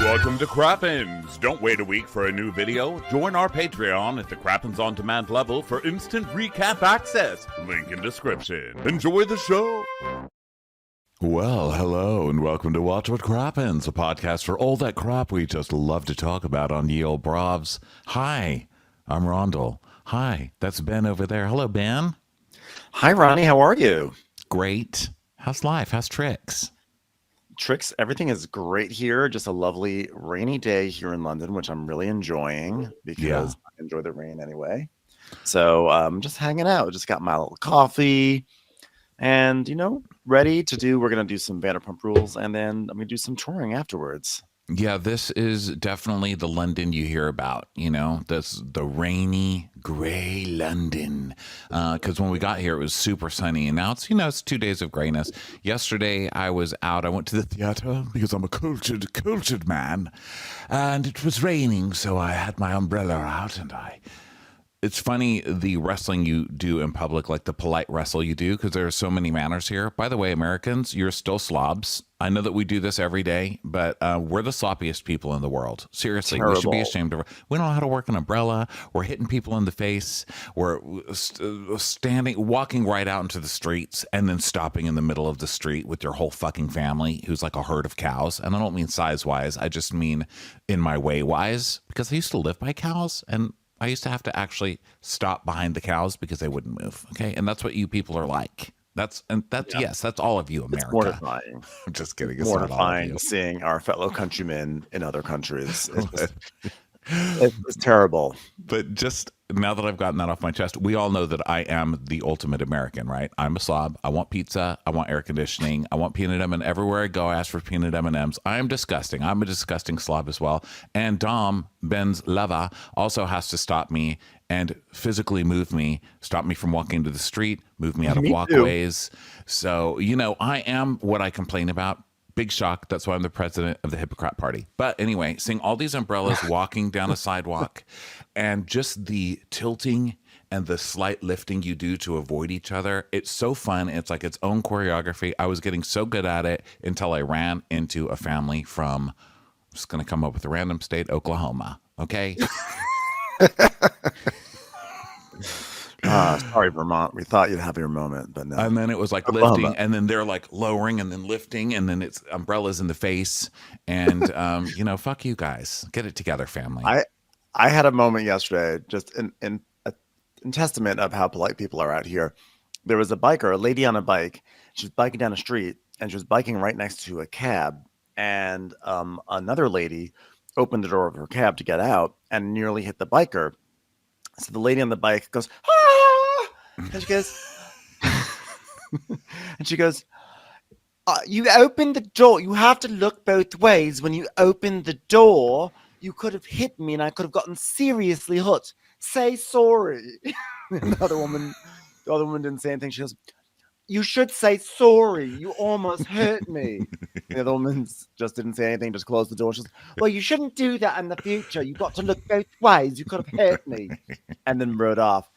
Welcome to Crappens. Don't wait a week for a new video. Join our Patreon at the Crappens On Demand level for instant recap access. Link in description. Enjoy the show. Well, hello, and welcome to Watch What Crappens, a podcast for all that crap we just love to talk about on Ye Olde Bravs. Hi, I'm Rondell. Hi, that's Ben over there. Hello, Ben. Hi, Ronnie. How are you? Great. How's life? How's tricks? Tricks, everything is great here. Just a lovely rainy day here in London, which I'm really enjoying because I enjoy the rain anyway. So just hanging out. Just got my little coffee and, ready to do. We're going to do some Vanderpump Rules and then I'm going to do some touring afterwards. Yeah, this is definitely the London you hear about, that's the rainy, gray London. Because when we got here, it was super sunny. And now it's 2 days of grayness. Yesterday, I was out. I went to the theater because I'm a cultured man. And it was raining, so I had my umbrella out and It's funny, the wrestling you do in public, like the polite wrestle you do, because there are so many manners here. By the way, Americans, you're still slobs. I know that we do this every day, but we're the sloppiest people in the world. Seriously, Terrible. We should be ashamed of it. We don't know how to work an umbrella. We're hitting people in the face. We're walking right out into the streets and then stopping in the middle of the street with your whole fucking family, who's like a herd of cows. And I don't mean size-wise. I just mean in my way-wise, because I used to live by cows, and I used to have to actually stop behind the cows because they wouldn't move. Okay. And that's what you people are like. That's all of you, America. It's mortifying. I'm just kidding. It's mortifying seeing our fellow countrymen in other countries. It's terrible. But just now that I've gotten that off my chest, we all know that I am the ultimate American, right? I'm a slob. I want pizza. I want air conditioning. I want peanut M&Ms. Everywhere I go, I ask for peanut M&Ms. I am disgusting. I'm a disgusting slob as well. And Dom, Ben's lover, also has to stop me and physically move me, stop me from walking to the street, move me out of walkways. Too. So, I am what I complain about. Big shock. That's why I'm the president of the Hippocrat Party. But anyway, seeing all these umbrellas walking down a sidewalk and just the tilting and the slight lifting you do to avoid each other, it's so fun. It's like its own choreography. I was getting so good at it until I ran into a family from, I'm just going to come up with a random state, Oklahoma. Okay. Sorry, Vermont. We thought you'd have your moment, but no. And then it was like lifting, and then they're like lowering, and then lifting, and then it's umbrellas in the face, and fuck you guys. Get it together, family. I had a moment yesterday, just in testament of how polite people are out here. There was a lady on a bike. She was biking down a street, and she was biking right next to a cab, and another lady opened the door of her cab to get out and nearly hit the biker. So the lady on the bike goes, ah! And she goes, you opened the door. You have to look both ways. When you opened the door, you could have hit me and I could have gotten seriously hurt. Say sorry. And the other woman didn't say anything. She goes, you should say sorry. You almost hurt me. The other woman just didn't say anything, just closed the door. She goes, well, you shouldn't do that in the future. You've got to look both ways. You could have hurt me. And then rode off.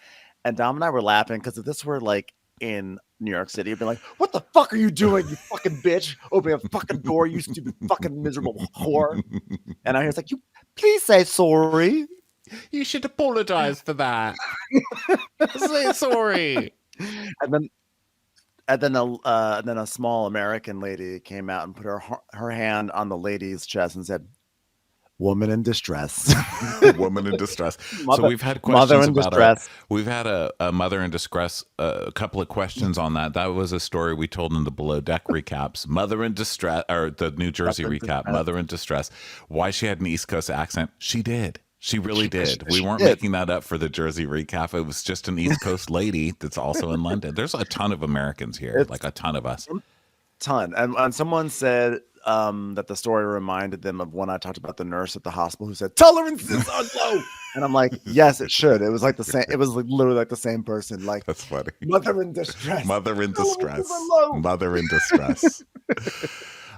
And Dom and I were laughing because if this were like in New York City, it'd be like, what the fuck are you doing, you fucking bitch? Open a fucking door, you stupid fucking miserable whore. And I was like, you please say sorry. You should apologize for that. Say sorry. And then a small American lady came out and put her hand on the lady's chest and said, "Woman in distress." Woman in distress. So we've had questions about we've had a mother in distress. A couple of questions on that. That was a story we told in the Below Deck recaps. Mother in distress, or the New Jersey recap. Mother in distress. Why she had an East Coast accent? She did. She really did. We weren't making that up for the Jersey recap. It was just an East Coast lady that's also in London. There's a ton of Americans here, like a ton of us. Ton. And someone said that the story reminded them of when I talked about the nurse at the hospital who said, tolerances are low. And I'm like, yes, it should. It was like the same. It was like literally like the same person. Like, that's funny. Mother in distress. Mother in distress. Mother in distress.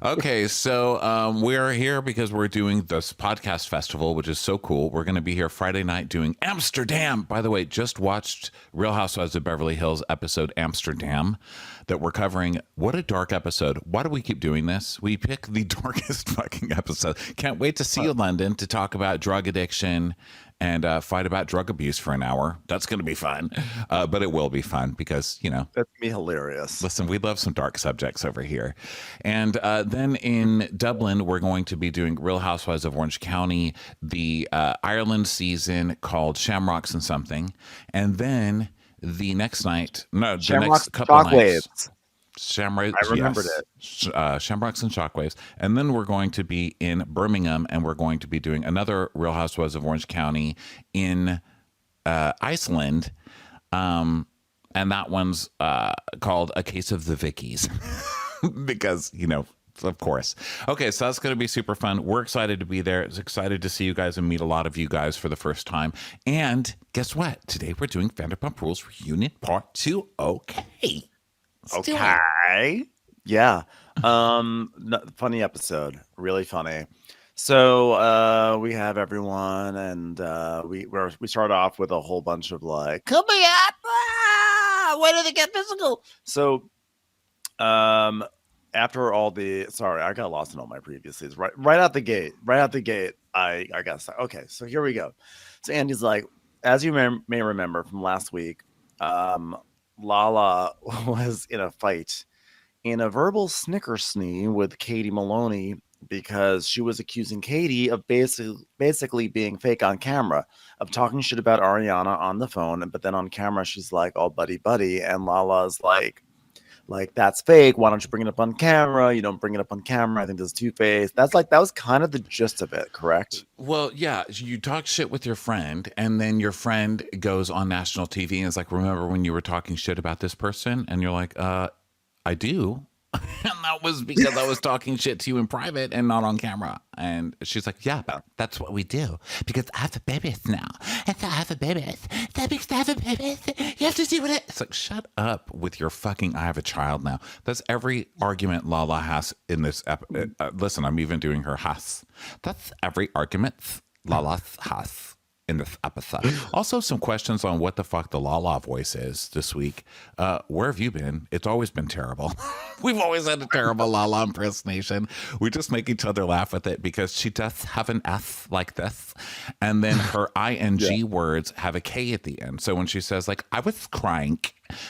Okay, so we're here because we're doing this podcast festival, which is so cool. We're going to be here Friday night doing Amsterdam. By the way, just watched Real Housewives of Beverly Hills episode Amsterdam that we're covering. What a dark episode. Why do we keep doing this? We pick the darkest fucking episode. Can't wait to see you, London, to talk about drug addiction and fight about drug abuse for an hour. That's going to be fun. But it will be fun because, you know, That's me hilarious. listen, we love some dark subjects over here. And then in Dublin, we're going to be doing Real Housewives of Orange County, the Ireland season called Shamrocks and Something. And then the next night, no, the Shamrocks next couple nights. Shockwaves. Shamrocks, I remembered Shamrocks and Shockwaves. And then we're going to be in Birmingham and we're going to be doing another Real Housewives of Orange County in Iceland. And that one's called A Case of the Vickies because, you know, of course. Okay, so that's going to be super fun. We're excited to be there. It's excited to see you guys and meet a lot of you guys for the first time. And guess what? Today we're doing Vanderpump Rules Reunion Part 2. Okay. Let's do it. Okay. Yeah. Funny episode. Really funny. So we have everyone, and we start off with a whole bunch of like, coming up, when did they get physical? So after all the I got lost in all my previous scenes. Right out the gate. I got stuck. Okay, so here we go. So Andy's like, as you may remember from last week, Lala was in a fight, in a verbal snickersnee with Katie Maloney, because she was accusing Katie of basically being fake on camera, of talking shit about Ariana on the phone, but then on camera she's like all buddy, and Lala's like that's fake. Why don't you bring it up on camera? You don't bring it up on camera. I think this is two-faced. That was kind of the gist of it, correct? Well, yeah, you talk shit with your friend, and then your friend goes on national TV and is like, remember when you were talking shit about this person? And you're like, I do. And that was because I was talking shit to you in private and not on camera. And she's like, yeah, but that's what we do because I have a baby now. And I have a baby. That makes I have a baby. You have to do it. It's like, shut up with your fucking I have a child now. That's every argument Lala has in this listen, I'm even doing her has. That's every argument Lala has in this episode. Also, some questions on what the fuck the Lala voice is this week. Where have you been? It's always been terrible. We've always had a terrible Lala impersonation. We just make each other laugh with it because she does have an S like this. And then her ing words have a K at the end. So when she says, like, I was crying,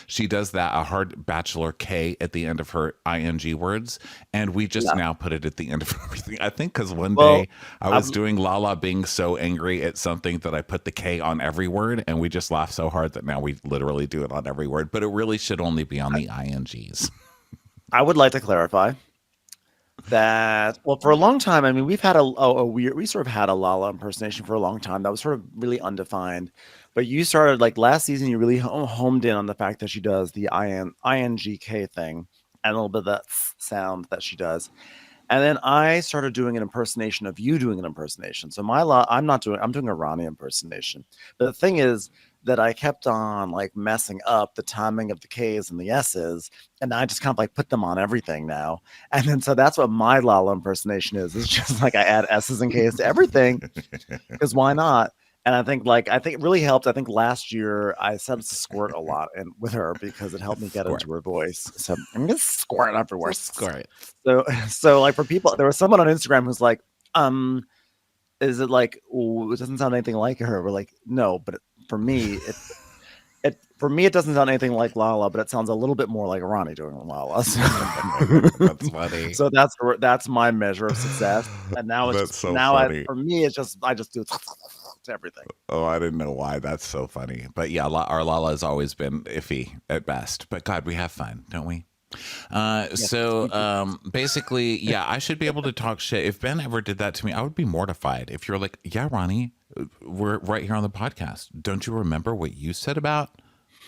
she does that, a hard bachelor K at the end of her ing words. And we just now put it at the end of everything. I think because one day I was doing Lala being so angry at something that I put the K on every word. And we just laughed so hard that now we literally do it on every word. But it really should only be on the ings. I would like to clarify that, well, for a long time, I mean, we've had we sort of had a Lala impersonation for a long time that was sort of really undefined. But you started, like, last season, you really homed in on the fact that she does the INGK thing and a little bit of that sound that she does. And then I started doing an impersonation of you doing an impersonation. So I'm doing a Ronnie impersonation. But the thing is that I kept on like messing up the timing of the K's and the S's, and I just kind of like put them on everything now. And then so that's what my Lala impersonation is. It's just like I add S's and K's to everything because why not? And I think it really helped. I think last year I said squirt a lot and with her because it helped me get into her voice. So I'm gonna squirt everywhere. Squirt. So like for people, there was someone on Instagram who's like, is it like, it doesn't sound anything like her? We're like, no, but for me, it doesn't sound anything like Lala, but it sounds a little bit more like Ronnie doing Lala. So, that's funny. So that's my measure of success. And now it's for me, it's just I just do to everything. Oh, I didn't know why. That's so funny. But yeah, our Lala has always been iffy at best. But God, we have fun, don't we? Basically, yeah, I should be able to talk shit. If Ben ever did that to me, I would be mortified. If you're like, yeah, Ronnie, we're right here on the podcast. Don't you remember what you said about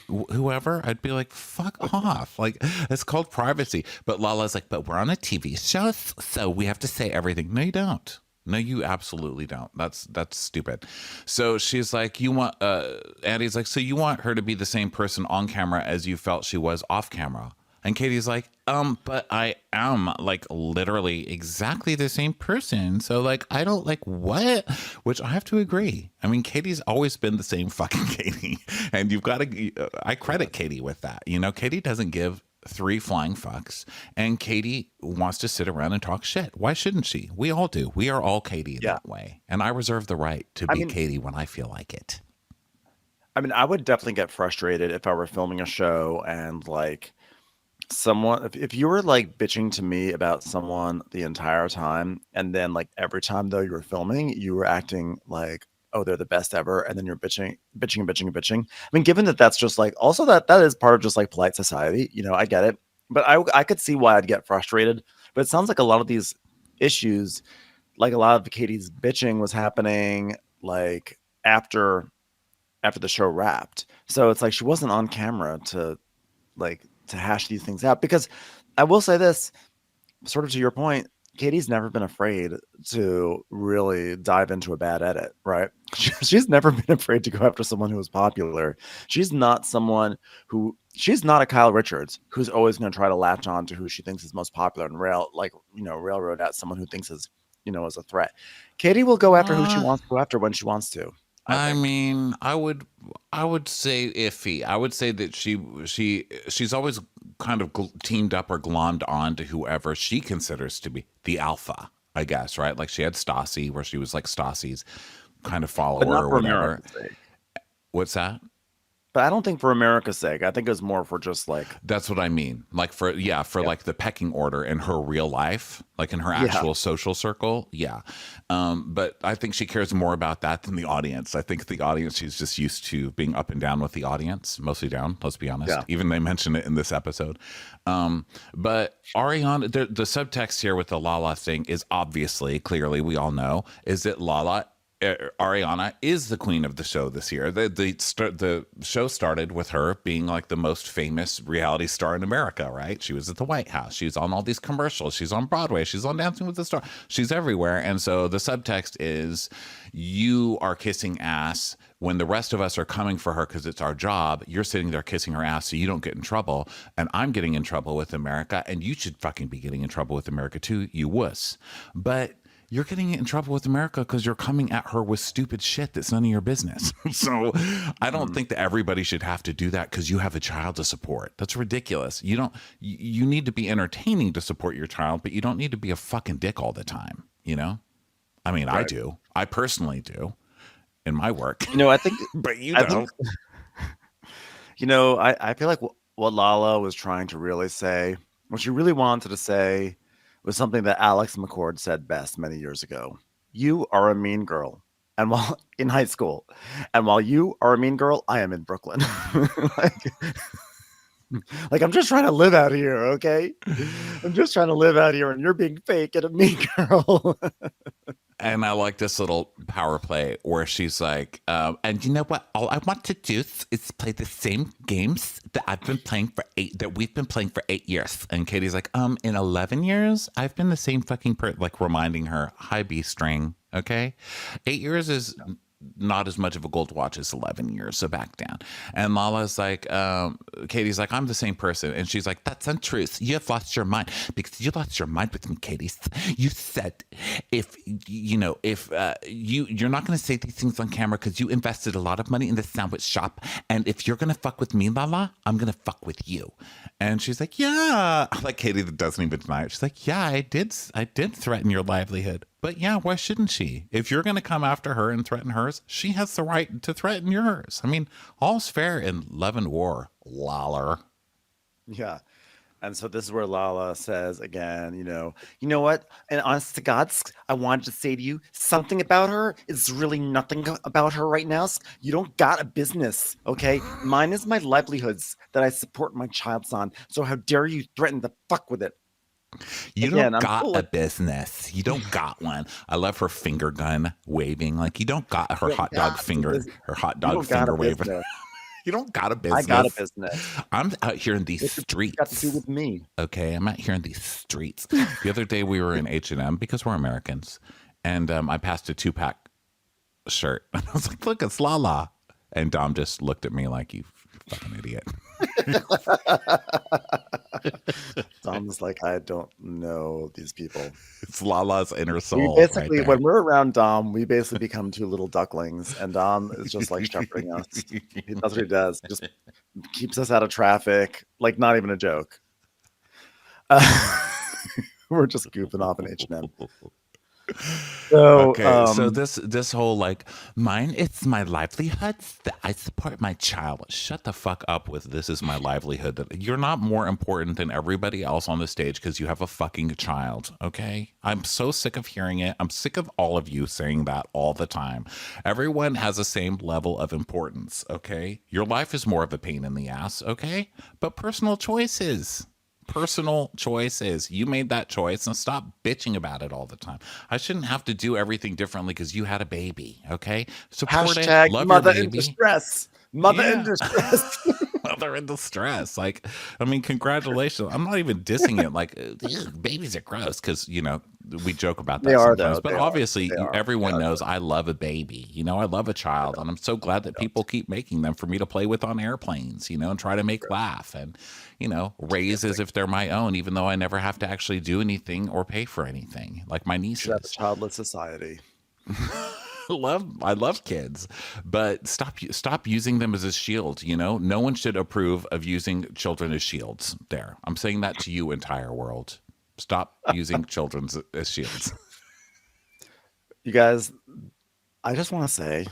whoever? I'd be like, fuck off. Like, it's called privacy. But Lala's like, but we're on a TV show, so we have to say everything. No, you don't. No, you absolutely don't. That's stupid. So she's like, Andy's like, so you want her to be the same person on camera as you felt she was off camera? And Katie's like, but I am like literally exactly the same person. So like, I don't like what, which I have to agree. I mean, Katie's always been the same fucking Katie. And you've got to, I credit Katie with that. You know, Katie doesn't give three flying fucks, and Katie wants to sit around and talk shit. Why shouldn't she? We all do. We are all Katie in Yeah. that way. And I reserve the right to I be mean, Katie when I feel like it. I would definitely get frustrated if I were filming a show and like someone, if you were like bitching to me about someone the entire time, and then like every time though you were filming, you were acting like, oh, they're the best ever, and then you're bitching, bitching, and bitching, and bitching. I mean, given that that's just like also that is part of just like polite society, you know, I get it, but I could see why I'd get frustrated. But it sounds like a lot of these issues, like a lot of Katie's bitching was happening like after the show wrapped. So it's like she wasn't on camera to like to hash these things out, because I will say this, sort of to your point, Katie's never been afraid to really dive into a bad edit, right? She's never been afraid to go after someone who is popular. She's not someone who she's not a Kyle Richards who's always going to try to latch on to who she thinks is most popular and railroad at someone who thinks is, is a threat. Katie will go after who she Uh, wants to go after when she wants to, I I think. mean, I would say iffy. I would say that she's always kind of teamed up or glommed on to whoever she considers to be the alpha, I guess, right? Like she had Stassi, where she was like Stassi's kind of But follower not or for whatever. America's sake. What's that? But I don't think for America's sake. I think it was more for just like, That's what I mean. Like for yeah, like the pecking order in her real life, like in her yeah, actual social circle. Yeah. But I think she cares more about that than the audience. I think the audience, she's just used to being up and down with the audience, mostly down, let's be honest. yeah. Even they mention it in this episode. But Ariana, the subtext here with the Lala thing is obviously, clearly, we all know, is that Ariana is the queen of the show this year. The show started with her being like the most famous reality star in America, right? She was at the White House. She's on all these commercials. She's on Broadway. She's on Dancing with the Stars. She's everywhere. And so the subtext is you are kissing ass when the rest of us are coming for her because it's our job. You're sitting there kissing her ass so you don't get in trouble. And I'm getting in trouble with America. And you should fucking be getting in trouble with America too, you wuss. But you're getting in trouble with America because you're coming at her with stupid shit that's none of your business. So I don't Mhm. think that everybody should have to do that because you have a child to support. That's ridiculous. You don't, you need to be entertaining to support your child, but you don't need to be a fucking dick all the time, you know? I mean, I Right. do. I personally do in my work, I think but you I think don't. I feel like what Lala was trying to really say, what she really wanted to say, was something that Alex McCord said best many years ago. You are a mean girl. And while in high school, and while you are a mean girl, I am in Brooklyn. like, like I'm just trying to live out here, okay? I'm just trying to live out here, and you're being fake and a mean girl. And I like this little power play where she's like, and you know what? All I want to do is play the same games that we've been playing for 8 years. And Katie's like, in 11 years, I've been the same fucking like reminding her, hi, B string. Okay. 8 years is not as much of a gold watch as 11 years. So back down. And Lala's like, Katie's like, I'm the same person. And she's like, that's untrue. You have lost your mind because you lost your mind with me, Katie. You said if you're not going to say these things on camera because you invested a lot of money in the sandwich shop. And if you're going to fuck with me, Lala, I'm going to fuck with you. And she's like, yeah. Like Katie that doesn't even deny it. She's like, yeah, I did threaten your livelihood. But yeah, why shouldn't she? If you're going to come after her and threaten hers, she has the right to threaten yours. I mean, all's fair in love and war, Lawler. Yeah. And so this is where Lala says again, you know what? And honest to God, I wanted to say to you something about her is really nothing about her right now. You don't got a business, okay? Mine is my livelihoods that I support my child's on. So how dare you threaten to fuck with it? You Again, don't I'm got still a like, business. You don't got one. I love her finger gun waving. Like you don't got her you don't got a business. hot You dog don't got a finger waving. business. You don't got a I got a business. business. I'm out here in these What's it got to do streets. with me? Okay, I'm out here in these streets. The other day we were in H&M because we're Americans, and I passed a 2-pack shirt. And I was like, "Look, it's Lala." And Dom just looked at me like, "You fucking idiot." Dom's like, I don't know these people. It's Lala's inner We soul right basically, there. when we're around Dom, we basically become two little ducklings, and Dom is just like shepherding us. That's what he does. Just keeps us out of traffic. Like, not even a joke. We're just goofing off in H&M. So, Okay, so this whole like mine, it's my livelihood that I support my child. Shut the fuck up with this is my livelihood. That you're not more important than everybody else on the stage because you have a fucking child. Okay, I'm so sick of hearing it. I'm sick of all of you saying that all the time. Everyone has the same level of importance. Okay, your life is more of a pain in the ass. Okay, but personal choices. You made that choice and stop bitching about it all the time. I shouldn't have to do everything differently because you had a baby. Okay. Support it. hashtag Love your mother in baby. distress. Mother in Yeah. distress. Mother in distress. Like, I mean, congratulations. I'm not even dissing it. Like, babies are gross because, we joke about that They are, sometimes. though. But They are. obviously, They are. everyone They are. knows I love a baby. I love a child. And I'm so glad that people keep making them for me to play with on airplanes, and try to make laugh and, raise as if they're my own, even though I never have to actually do anything or pay for anything, like my Should have a nieces. childless society. I love kids, but stop using them as a shield. No one should approve of using children as shields. There, I'm saying that to you, entire world. Stop using children as shields. You guys, I just want to say,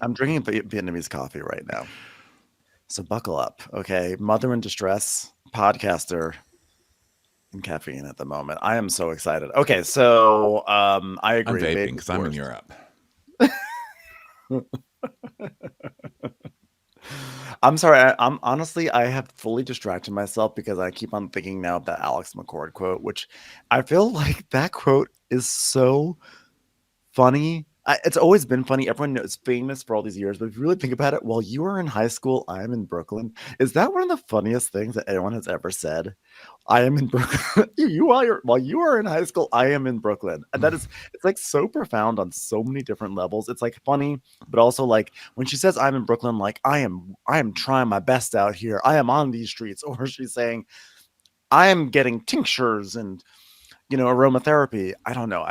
I'm drinking Vietnamese coffee right now. So buckle up, okay? Mother in distress, podcaster, and caffeine at the moment. I am so excited. Okay, so I I'm agree. vaping Baby's because I'm in worst. Europe. I'm sorry. I'm honestly, I have fully distracted myself because I keep on thinking now of that Alex McCord quote, which I feel like that quote is so funny. It's always been funny. Everyone knows it's famous for all these years, but if you really think about it, while you were in high school, I am in Brooklyn. Is that one of the funniest things that anyone has ever said? I am in Brooklyn. While you are in high school, I am in Brooklyn. And it's like so profound on so many different levels. It's like funny, but also like when she says I'm in Brooklyn, like I am trying my best out here. I am on these streets. Or she's saying I am getting tinctures and aromatherapy. I don't know.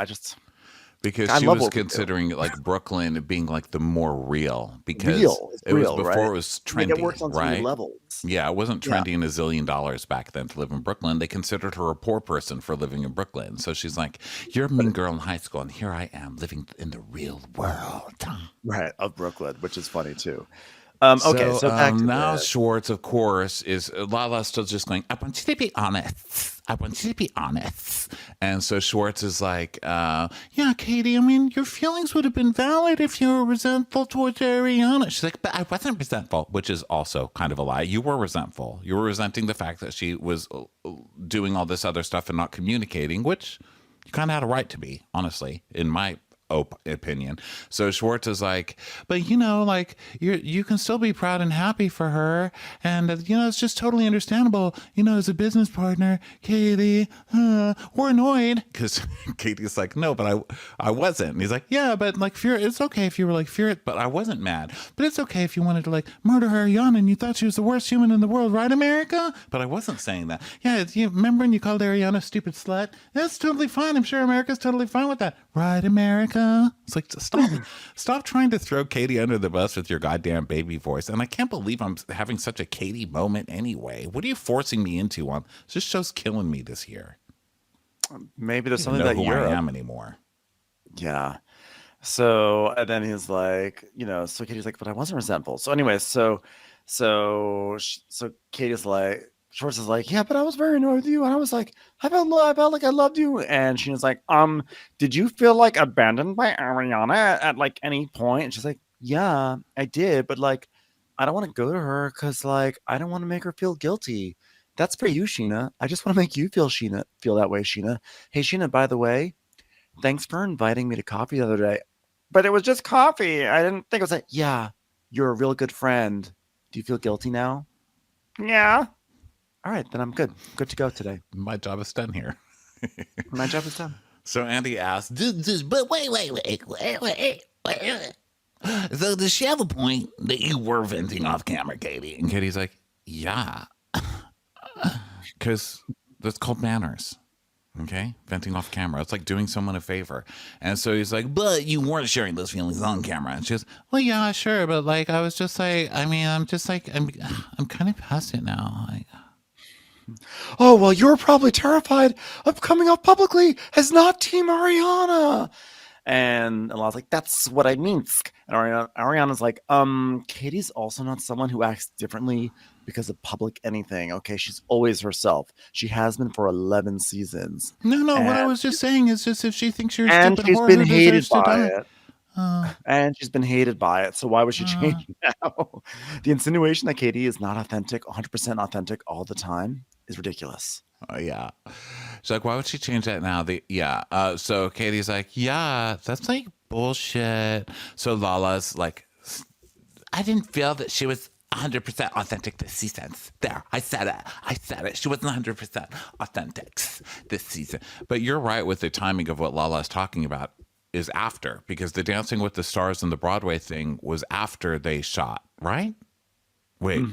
Because I she love was what we do. considering like Brooklyn being like the more real because Real. It's it was real, before right? it was Like it works trendy, on so many right? levels. Yeah, it wasn't Yeah. trendy in $1 zillion back then to live in Brooklyn. They considered her a poor person for living in Brooklyn. So she's like, "You're a mean girl in high school, and here I am living in the real world." Right, of Brooklyn, which is funny too. Okay, so back to Now this. Schwartz, of course, is Lala still just going, I want you to be honest. I want you to be honest. And so Schwartz is like, yeah, Katie, I mean, your feelings would have been valid if you were resentful towards Ariana. She's like, but I wasn't resentful, which is also kind of a lie. You were resentful. You were resenting the fact that she was doing all this other stuff and not communicating, which you kind of had a right to be, honestly, in my opinion. So Schwartz is like, but like you can still be proud and happy for her, and it's just totally understandable. As a business partner, Katie, we're annoyed because Katie's like, no, but I wasn't. And he's like, yeah, but like fear. It's okay if you were like fear it, but I wasn't mad. But it's okay if you wanted to like murder Ariana and you thought she was the worst human in the world, right, America? But I wasn't saying that. Yeah, you remember when you called Ariana a stupid slut? That's totally fine. I'm sure America's totally fine with that, right, America? It's like, stop trying to throw Katie under the bus with your goddamn baby voice. And I can't believe I'm having such a Katie moment anyway. What are you forcing me into on? This show's killing me this year. Maybe there's I don't something know that who you're I am anymore. Yeah. So and then he's like, so Katie's like, but I wasn't resentful. So anyway, so Katie's like, Schwartz is like, yeah, but I was very annoyed with you. And I was like, I felt like I loved you. And she was like, did you feel like abandoned by Ariana at like any point? And she's like, yeah, I did, but like, I don't want to go to her because like I don't want to make her feel guilty. That's for you, Sheena. I just want to make you feel that way, Sheena. Hey, Sheena, by the way, thanks for inviting me to coffee the other day. But it was just coffee. I didn't think it was like, yeah, you're a real good friend. Do you feel guilty now? Yeah. All right, then I'm good. Good to go today. My job is done here. My job is done. So Andy asked, but wait. So does she have a point that you were venting off camera, Katie? And Katie's like, yeah. because that's called manners. Okay, venting off camera. It's like doing someone a favor. And so he's like, "But you weren't sharing those feelings on camera." And she goes, "Well, yeah, sure, but like, I was just like, I mean, I'm just like, I'm kind of past it now. Like, Oh, well, you're probably terrified of coming out publicly as not Team Ariana. And Lala's like, that's what I mean. And Ariana's like, Katie's also not someone who acts differently because of public anything. Okay, she's always herself. She has been for 11 seasons. no. What I And, was just saying is just if she thinks you're a and stupid she's whore been who hated deserves to by die. it. Uh, And she's been hated by it. So why would she uh, change now? The insinuation that Katie is not authentic, 100% authentic all the time is ridiculous. yeah. She's like, why would she change that now? So Katie's like, yeah, that's like bullshit. So Lala's like, I didn't feel that she was 100% authentic this season. There, I said it. She wasn't 100% authentic this season. But you're right with the timing of what Lala is talking about is after, because the Dancing with the Stars and the Broadway thing was after they shot, right? Wait,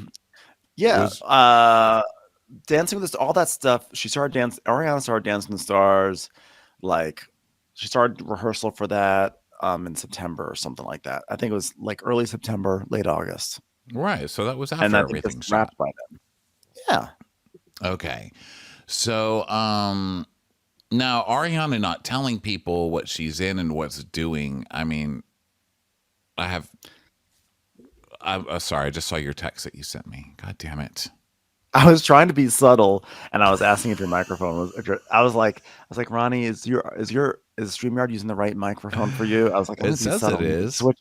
Yeah. was Dancing with all that stuff. Ariana started Dancing with the Stars. Like, she started rehearsal for that in September or something like that. I think it was like early September, late August. right. So that was And after I think everything this shot. wrapped by then. Yeah. Okay. So, now Ariana not telling people what she's in and what's doing. I mean, I'm sorry. I just saw your text that you sent me. God damn it. I was trying to be subtle, and I was asking if your microphone was. I was like, Ronnie, is StreamYard using the right microphone for you? I was like, let me It be says subtle. it is. Switch.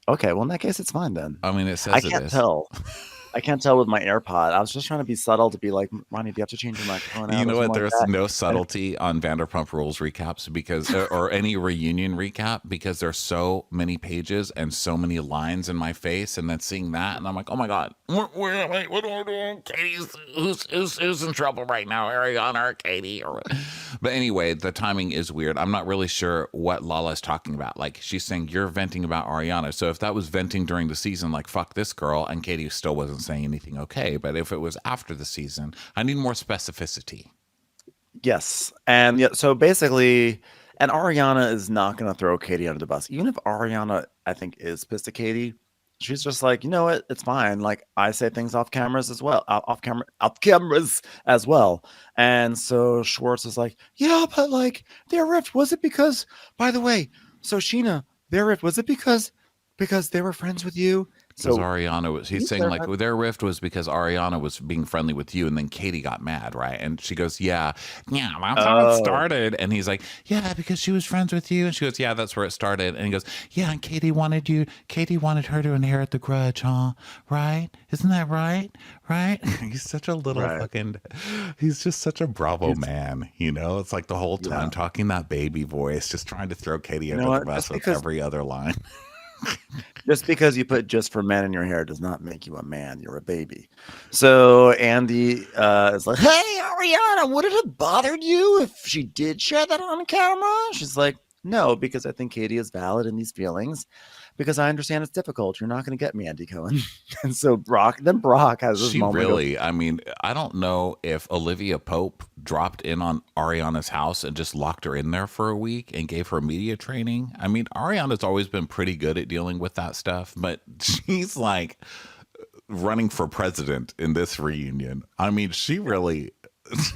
Okay, well in that case, it's fine then. I mean, it I says it can't is. tell. I can't tell with my AirPod. I was just trying to be subtle to be like, Ronnie, do you have to change your microphone out You or know something what? like There's that? no subtlety on Vanderpump Rules recaps because, or any reunion recap, because there's so many pages and so many lines in my face, and then seeing that, and I'm like, oh my god, wait, what do I do? Katie's who's in trouble right now? Ariana or Katie? Or, but anyway, the timing is weird. I'm not really sure what Lala is talking about. Like she's saying you're venting about Ariana, so if that was venting during the season, like fuck this girl, and Katie still wasn't saying anything, okay. But if it was after the season, I need more specificity. Yes, and yeah, so basically, and Ariana is not going to throw Katie under the bus, even if Ariana, I think, is pissed at Katie. She's just like, you know what? It's fine. Like I say things off cameras as well, off cameras as well. And so Schwartz is like, yeah, but like their rift was it because? By the way, so Sheena, their rift was it because they were friends with you? Because So Ariana was, he's he's saying there. like their rift was because Ariana was being friendly with you, and then Katie got mad, right? And she goes, yeah, that's how it Oh, started. And he's like, yeah, because she was friends with you. And she goes, yeah, that's where it started. And he goes, yeah, and Katie wanted her to inherit the grudge, huh? Right? Isn't that right? Right? He's such a little right. fucking, he's just such a Bravo He's man, you know? It's like the whole time yeah. talking that baby voice, just trying to throw Katie You know under the what? bus with every other line. Just because you put just for men in your hair does not make you a man. You're a baby. So Andy is like, hey, Ariana, would it have bothered you if she did share that on camera? She's like, no, because I think Katie is valid in these feelings because I understand it's difficult. You're not going to get me, Andy Cohen. And so Brock has this She moment. really, I mean, I don't know if Olivia Pope dropped in on Ariana's house and just locked her in there for a week and gave her media training. I mean, Ariana's always been pretty good at dealing with that stuff, but she's like running for president in this reunion. I mean, she really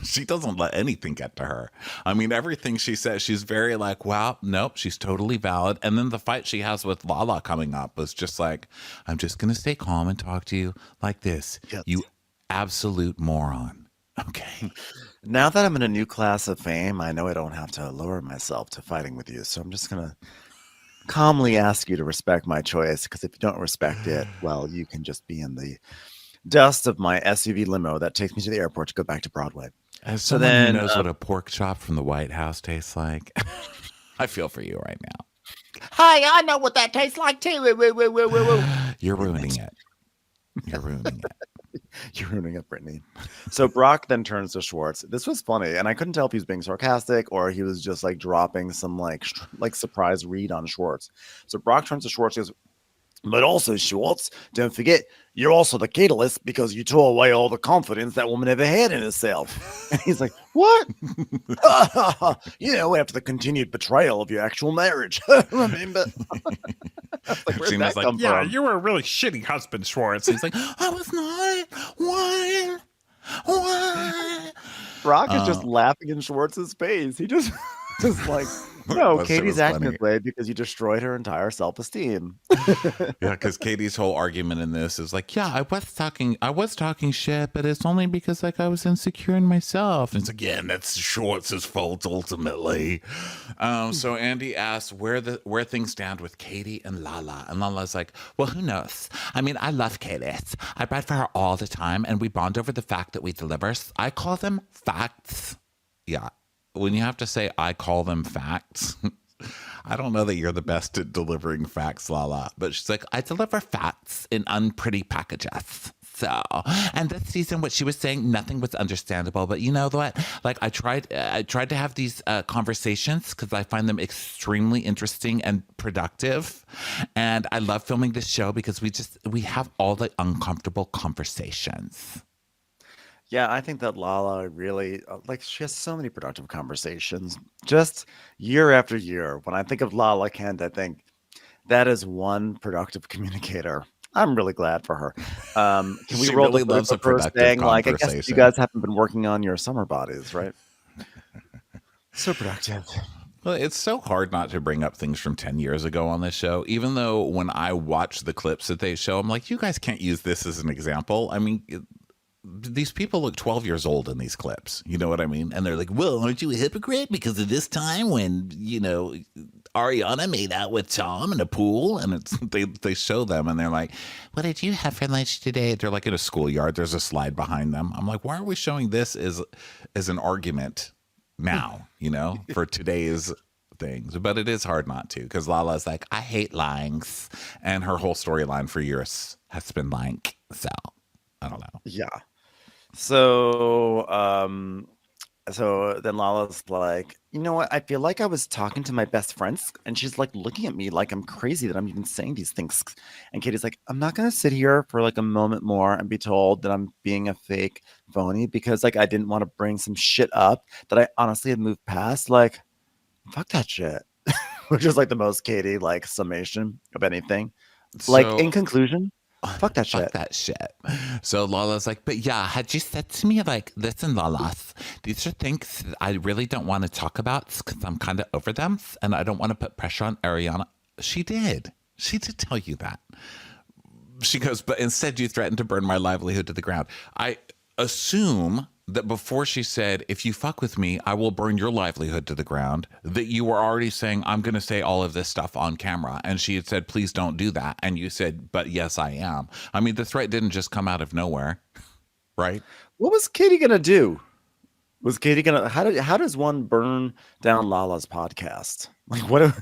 she doesn't let anything get to her. I mean, everything she says, she's very like, wow, nope, she's totally valid. And then the fight she has with Lala coming up was just like, I'm just going to stay calm and talk to you like this, Yes. you absolute moron. Okay. Now that I'm in a new class of fame, I know I don't have to lower myself to fighting with you. So I'm just going to calmly ask you to respect my choice because if you don't respect it, well, you can just be in the dust of my SUV limo that takes me to the airport to go back to Broadway. As So someone who then, knows what a pork chop from the White House tastes like, I feel for you right now. hi, I know what that tastes like too. Woo, woo, woo, woo, woo, woo. You're ruining it. You're ruining it. You're ruining it, Brittany. So Brock then turns to Schwartz. This was funny, and I couldn't tell if he was being sarcastic or he was just like dropping some like surprise read on Schwartz. So Brock turns to Schwartz. He goes, But also, Schwartz, don't forget, you're also the catalyst because you tore away all the confidence that woman ever had in herself. And he's like, what? After the continued betrayal of your actual marriage. Remember? Like, where'd Gina's that like, come yeah, from? you were a really shitty husband, Schwartz. He's like, I was not. What? What? Brock is just laughing in Schwartz's face. He just like, no, That shit Katie's was acting funny. this way because you destroyed her entire self-esteem. Yeah, because Katie's whole argument in this is like, yeah, I was talking shit, but it's only because like I was insecure in myself. And it's like, yeah, and that's Schwartz's fault ultimately. So Andy asks where things stand with Katie and Lala, and Lala's like, well, who knows? I mean, I love Katie. I write for her all the time, and we bond over the fact that we deliver. I call them facts. Yeah, when you have to say I call them facts. I don't know that you're the best at delivering facts, Lala, but she's like, I deliver facts in unpretty packages. So, and this season, what she was saying, nothing was understandable. But you know what? Like, I tried to have these conversations because I find them extremely interesting and productive. And I love filming this show because we have all the uncomfortable conversations. Yeah, I think that Lala really, she has so many productive conversations just year after year. When I think of Lala Kent, I think that is one productive communicator. I'm really glad for her. Can we She roll the really footage loves a of her productive saying, like, I guess you conversation. guys haven't been working on your summer bodies, right? So productive. Well, it's so hard not to bring up things from 10 years ago on this show, even though when I watch the clips that they show, I'm like, you guys can't use this as an example. I mean, these people look 12 years old in these clips. You know what I mean? And they're like, well, aren't you a hypocrite? Because of this time when, Ariana made out with Tom in a pool. And they show them and they're like, what did you have for lunch today? They're like in a schoolyard. There's a slide behind them. I'm like, why are we showing this as an argument now, for today's things? But it is hard not to, because Lala's like, I hate lying. And her whole storyline for years has been like, so I don't know. Yeah. So, so then Lala's like, you know what? I feel like I was talking to my best friends, and she's like looking at me like I'm crazy that I'm even saying these things. And Katie's like, I'm not gonna sit here for like a moment more and be told that I'm being a fake phony because like I didn't want to bring some shit up that I honestly had moved past. Like, fuck that shit. Which is like the most Katie like summation of anything. Like So in conclusion, fuck that fuck shit. that shit. So Lala's like, but yeah, had you said to me like, listen, Lala's, these are things that I really don't want to talk about because I'm kind of over them and I don't want to put pressure on Ariana. She did tell you that. She goes, but instead you threatened to burn my livelihood to the ground. I assume that before she said, if you fuck with me, I will burn your livelihood to the ground, that you were already saying, I'm going to say all of this stuff on camera. And she had said, please don't do that. And you said, but yes, I am. I mean, the threat didn't just come out of nowhere, right? What was Katie gonna do? Was Katie gonna how does one burn down Lala's podcast? Like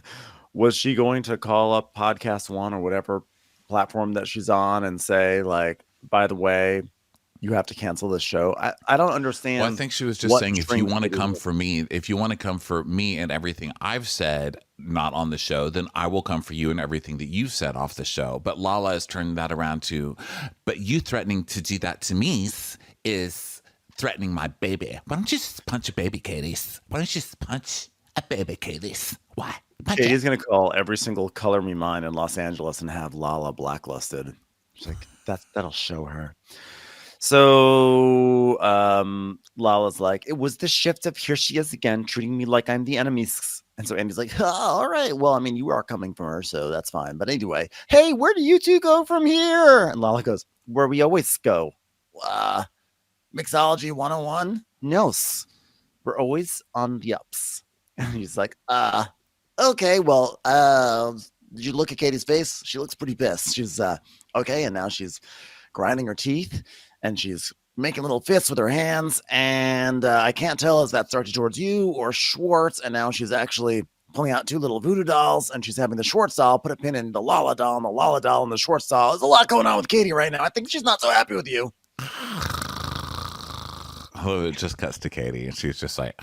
was she going to call up Podcast One or whatever platform that she's on and say, like, by the way, you have to cancel this show? I don't Well, I understand think she was just what saying, if you strings want to Katie come was- for me, if you want to come for me and everything I've said, not on the show, then I will come for you and everything that you've said off the show. But Lala has turned that around to, but you threatening to do that to me is threatening my baby. Why don't you just punch a baby, Katie's? Why don't you just punch a baby, Katie's? Why? Punch Katie's it. gonna call every single Color Me Mine in Los Angeles and have Lala blacklisted. She's like, that'll show her. So Lala's like, it was the shift of here she is again, treating me like I'm the enemy. And so Andy's like, oh, all right. Well, I mean, you are coming from her, so that's fine. But anyway, hey, where do you two go from here? And Lala goes, where we always go. Mixology 101? No, we're always on the ups. And he's like, okay, well, did you look at Katie's face? She looks pretty pissed. She's okay, and now she's grinding her teeth and she's making little fists with her hands, and I can't tell if that's directed towards you or Schwartz, and now she's actually pulling out two little voodoo dolls, and she's having the Schwartz doll put a pin in the Lala doll, and the Lala doll and the Schwartz doll. There's a lot going on with Katie right now. I think she's not so happy with you. Oh, it just cuts to Katie, and she's just like,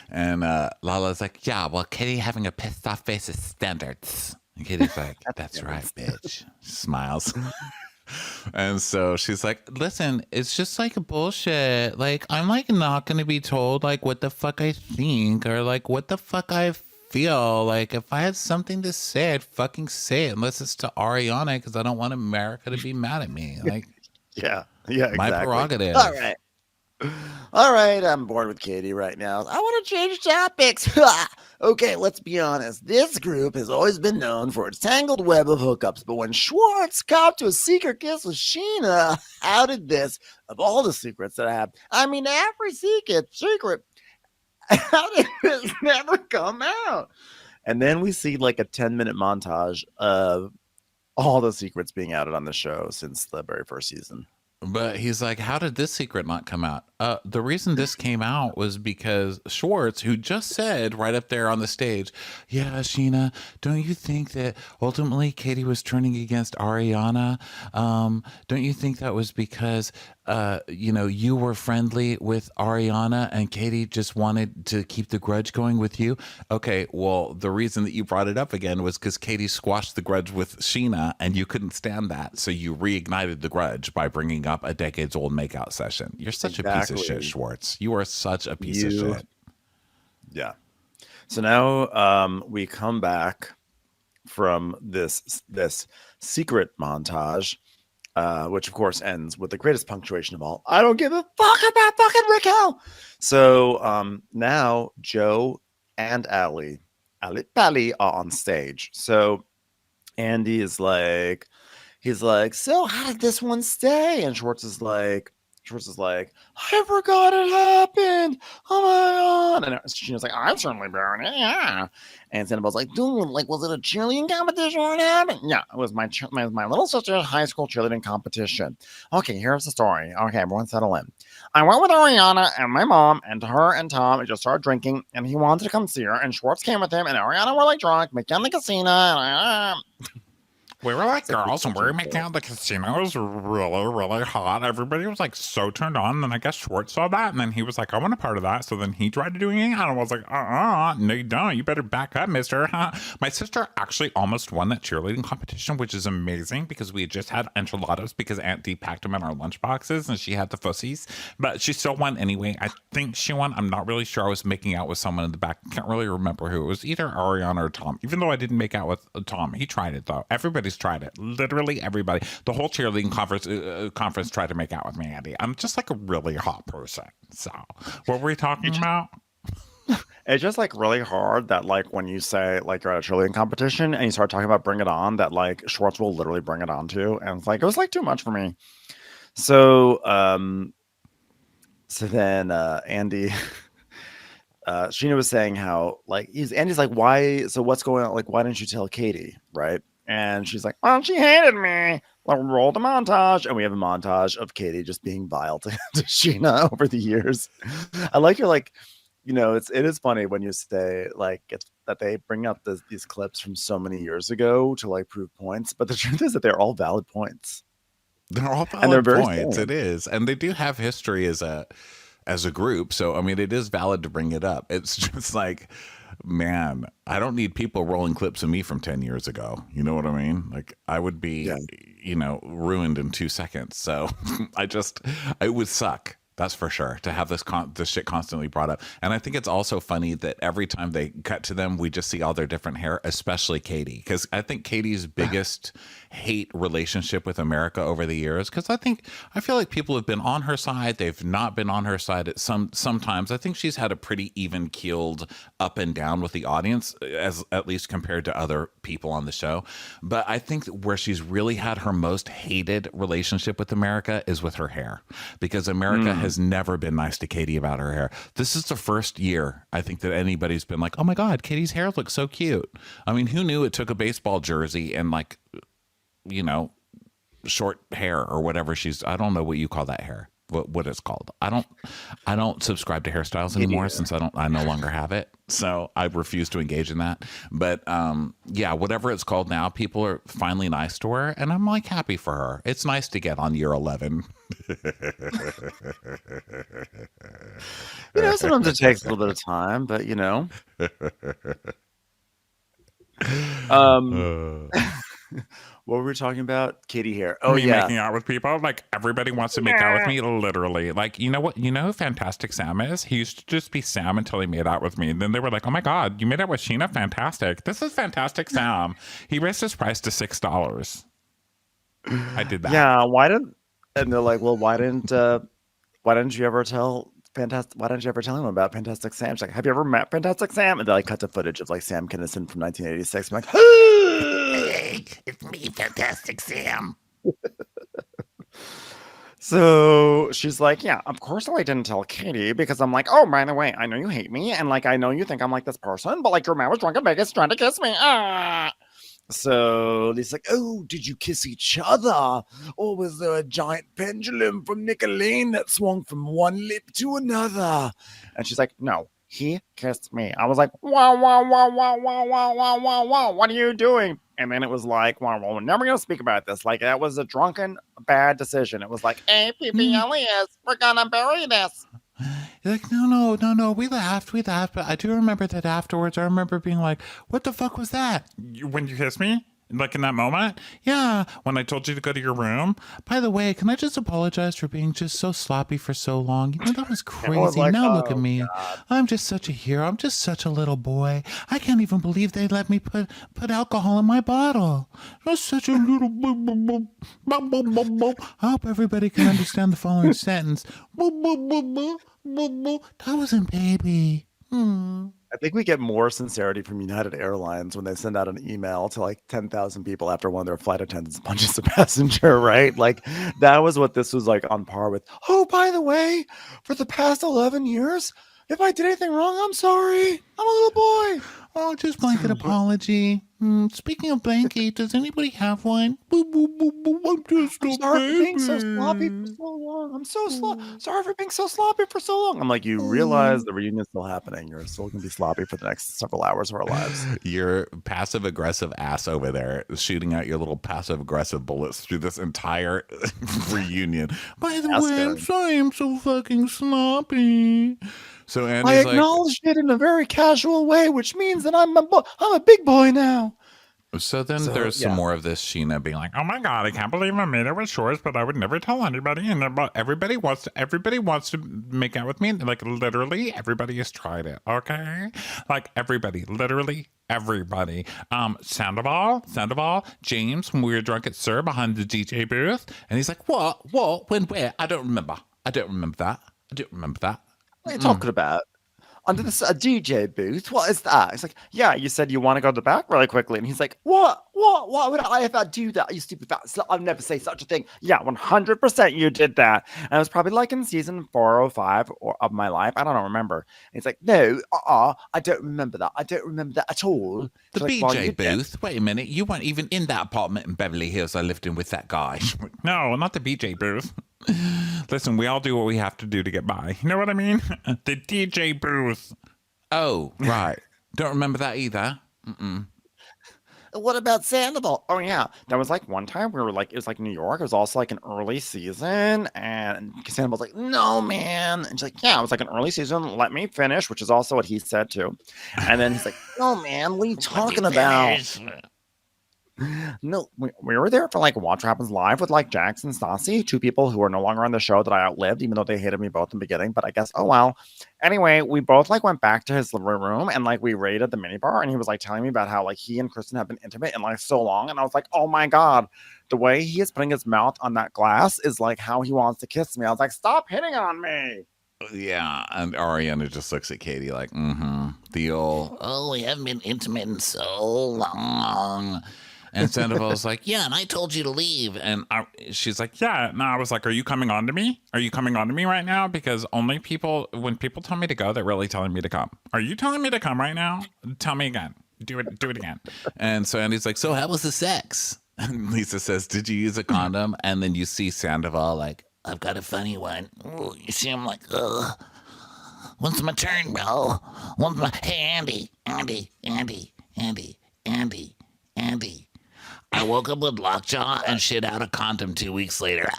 and Lala's like, yeah, well, Katie having a pissed off face is standards. And Katie's like, That's that's right, Crappens. bitch. Smiles. And so she's like, listen, it's just like bullshit. Like, I'm like not gonna be told like what the fuck I think or like what the fuck I feel. Like, if I had something to say, I'd fucking say it, unless it's to Ariana, because I don't want America to be mad at me. Like, Yeah, yeah, my exactly. All prerogative. right. All right, I'm bored with Katie right now. I want to change topics. Okay, let's be honest. This group has always been known for its tangled web of hookups, but when Schwartz copped to a secret kiss with Sheena, how did this, of all the secrets that I have, I mean, every secret, how did this never come out? And then we see like a 10-minute montage of all the secrets being outed on the show since the very first season. But he's like, how did this secret not come out? The reason this came out was because Schwartz, who just said right up there on the stage, yeah, Sheena, don't you think that ultimately Katie was turning against Ariana? Don't you think that was because, you were friendly with Ariana and Katie just wanted to keep the grudge going with you? Okay, well, the reason that you brought it up again was because Katie squashed the grudge with Sheena and you couldn't stand that. So you reignited the grudge by bringing up a decades old makeout session. You're such a piece of shit, Exactly. Schwartz. You are such a piece of You, shit. yeah. So now we come back from this secret montage, which of course ends with the greatest punctuation of all. I don't give a fuck about fucking Raquel. So now Joe and Ali Pally are on stage. So Andy is like, he's like, so how did this one stay? And Schwartz is like, I forgot it happened. Oh my god! And she was like, I'm certainly burning, yeah. And Sandoval's like, dude, like, was it a cheerleading competition or what happened? Yeah, it was my little sister's high school cheerleading competition. Okay, here's the story. Okay, everyone settle in. I went with Ariana and my mom, and her and Tom just started drinking, and he wanted to come see her, and Schwartz came with him, and Ariana were like drunk, making the casino, and We were like it's like girls and we such a were making out the casino. It was really, really hot. Everybody was like so turned on. And I guess Schwartz saw that. And then he was like, I want a part of that. So then he tried to do it. And I was like, no, you don't. You better back up, mister. My sister actually almost won that cheerleading competition, which is amazing because we had just had enchiladas because Aunt Dee packed them in our lunch boxes and she had the fussies. But she still won anyway. I think she won. I'm not really sure. I was making out with someone in the back. Can't really remember who. It was either Ariana or Tom. Even though I didn't make out with Tom, he tried it though. Everybody's tried it. Literally everybody. The whole cheerleading conference tried to make out with me, Andy. I'm just like a really hot person. So, what were we talking about? It's just like really hard that like when you say like you're at a cheerleading competition and you start talking about Bring It On, that like Schwartz will literally bring it on to, and it's like it was like too much for me. So then Andy Sheena was saying how like Andy's like, why, so what's going on, like why didn't you tell Katie, right? And she's like, well, she hated me. Like, roll the montage, and we have a montage of Katie just being vile to Sheena over the years. I like you're like, it is funny when you say like it's that they bring up these clips from so many years ago to like prove points, but the truth is that they're all valid points They're all and they're valid very points. It salient. is, and they do have history as a group. So I mean, it is valid to bring it up. It's just like, man, I don't need people rolling clips of me from 10 years ago. You know what I mean? Like I would be, Yeah. ruined in 2 seconds. So it would suck. That's for sure, to have this shit constantly brought up. And I think it's also funny that every time they cut to them, we just see all their different hair, especially Katie. Because I think Katie's biggest hate relationship with America over the years, because I feel like people have been on her side, they've not been on her side at sometimes. I think she's had a pretty even keeled up and down with the audience, as at least compared to other people on the show. But I think where she's really had her most hated relationship with America is with her hair, because America has never been nice to Katie about her hair. This is the first year I think that anybody's been like, oh my God, Katie's hair looks so cute. I mean, who knew it took a baseball jersey and like, you know, short hair or whatever I don't know what you call that hair. What it's called. I don't subscribe to hairstyles anymore Katie, since I no longer have it. So I refuse to engage in that. But yeah, whatever it's called now, people are finally nice to her and I'm like happy for her. It's nice to get on year 11. Sometimes it takes a little bit of time, but Um, Uh, what were we talking about? Kitty hair. Oh me yeah. making out with people. Like everybody wants to make out with me, literally. Like, you know what? You know who Fantastic Sam is? He used to just be Sam until he made out with me. And then they were like, oh my God, you made out with Sheena? Fantastic. This is Fantastic Sam. He raised his price to $6. I did that. Yeah, why didn't and they're like, "Well, why didn't you ever tell why didn't you ever tell him about Fantastic Sam?" She's like, "Have you ever met Fantastic Sam?" And they like cut to footage of like Sam Kinison from 1986. I'm like, Hey, it's me, Fantastic Sam. so she's like, "Yeah, of course I didn't tell Katie because I'm like, oh, by the way, I know you hate me and like I know you think I'm like this person, but like your man was drunk in Vegas trying to kiss me." Ah. So he's like, "Oh, did you kiss each other? Or was there a giant pendulum from Nicolene that swung from one lip to another?" And she's like, "No, he kissed me." I was like, "Wow, wow, wow, wow, wow, wow, wow, wow, wow, what are you doing?" And then it was like, "Well, we're never going to speak about this." Like, that was a drunken, bad decision. It was like, APPLES, we're going to bury this. You're like, no. We laughed. But I do remember that afterwards. I remember being like, what the fuck was that? When you kissed me? Like in that moment? Yeah. When I told you to go to your room. By the way, can I just apologize for being just so sloppy for so long? You know, that was I was crazy. like, Now look at oh, me. God. I'm just such a hero. I'm just such a little boy. I can't even believe they let me put alcohol in my bottle. I'm such a little boy. I hope everybody can understand the following sentence. That wasn't baby. I think we get more sincerity from United Airlines when they send out an email to like 10,000 people after one of their flight attendants punches a passenger, right? Like that was what this was like on par with. Oh, by the way, for the past 11 years, if I did anything wrong, I'm sorry. I'm a little boy. Oh, just blanket apology. Speaking of blanket, does anybody have one? I'm just I'm a sorry for being so sloppy for baby. so long. I'm so sorry for being so sloppy for so long. I'm like, you realize the reunion's still happening. You're still gonna be sloppy for the next several hours of our lives. Your passive aggressive ass over there shooting out your little passive aggressive bullets through this entire reunion. By the Ask way, I'm sorry I'm so fucking sloppy. So I Andy's like, acknowledged it in a very casual way, which means that I'm a big boy now. so then So there's some yeah, more of this Sheena being like, "Oh my God, I can't believe I made it with Schwartz, but I would never tell anybody." And everybody wants to make out with me. Like literally, everybody has tried it. Okay, like everybody, literally everybody. Sandoval, James, when we were drunk at Sir behind the DJ booth, and he's like, "What, when, where? I don't remember. I don't remember that. what are you talking about? Under the a DJ booth? What is that? It's like, yeah, you said you want to go to the back really quickly. And he's like, what? Why would I ever do that? You stupid fat slut. I'd never say such a thing. Yeah, 100% you did that. And it was probably like in season 405 of my life. I don't remember. And he's like, no, I don't remember that. I don't remember that at all. The She's like, BJ you did. booth. Wait a minute, you weren't even in that apartment in Beverly Hills I lived in with that guy." No, not the BJ booth. Listen, we all do what we have to do to get by. You know what I mean? The DJ booth. Oh, right. Don't remember that either. What about Sandoval? Oh yeah, there was like one time we were like, it was like New York. It was also like an early season, and Sandoval's like, "No, man," and she's like, "Yeah, it was like an early season. Let me finish," which is also what he said too. And then he's like, "No, man, what are you talking about?" No, we were there for like Watch What Happens Live with like Jax and Stassi, two people who are no longer on the show that I outlived, even though they hated me both in the beginning. But I guess, oh well. Anyway, we both like went back to his living room and like we raided the minibar, and he was like telling me about how like he and Kristen have been intimate in like so long, and I was like, oh my god, the way he is putting his mouth on that glass is like how he wants to kiss me. I was like, stop hitting on me. Yeah, and Ariana just looks at Katie like, the old, "Oh, we haven't been intimate in so long." And Sandoval's like, "Yeah, and I told you to leave." And she's like, "Yeah." And I was like, "Are you coming on to me? Are you coming on to me right now? Because when people tell me to go, they're really telling me to come. Are you telling me to come right now? Tell me again. Do it again." And so Andy's like, "So how was the sex?" And Lisa says, "Did you use a condom?" And then you see Sandoval like, "I've got a funny one." Ooh, you see him like, "Ugh. When's my turn, bro? Hey, Andy. I woke up with lockjaw and shit out a condom 2 weeks later."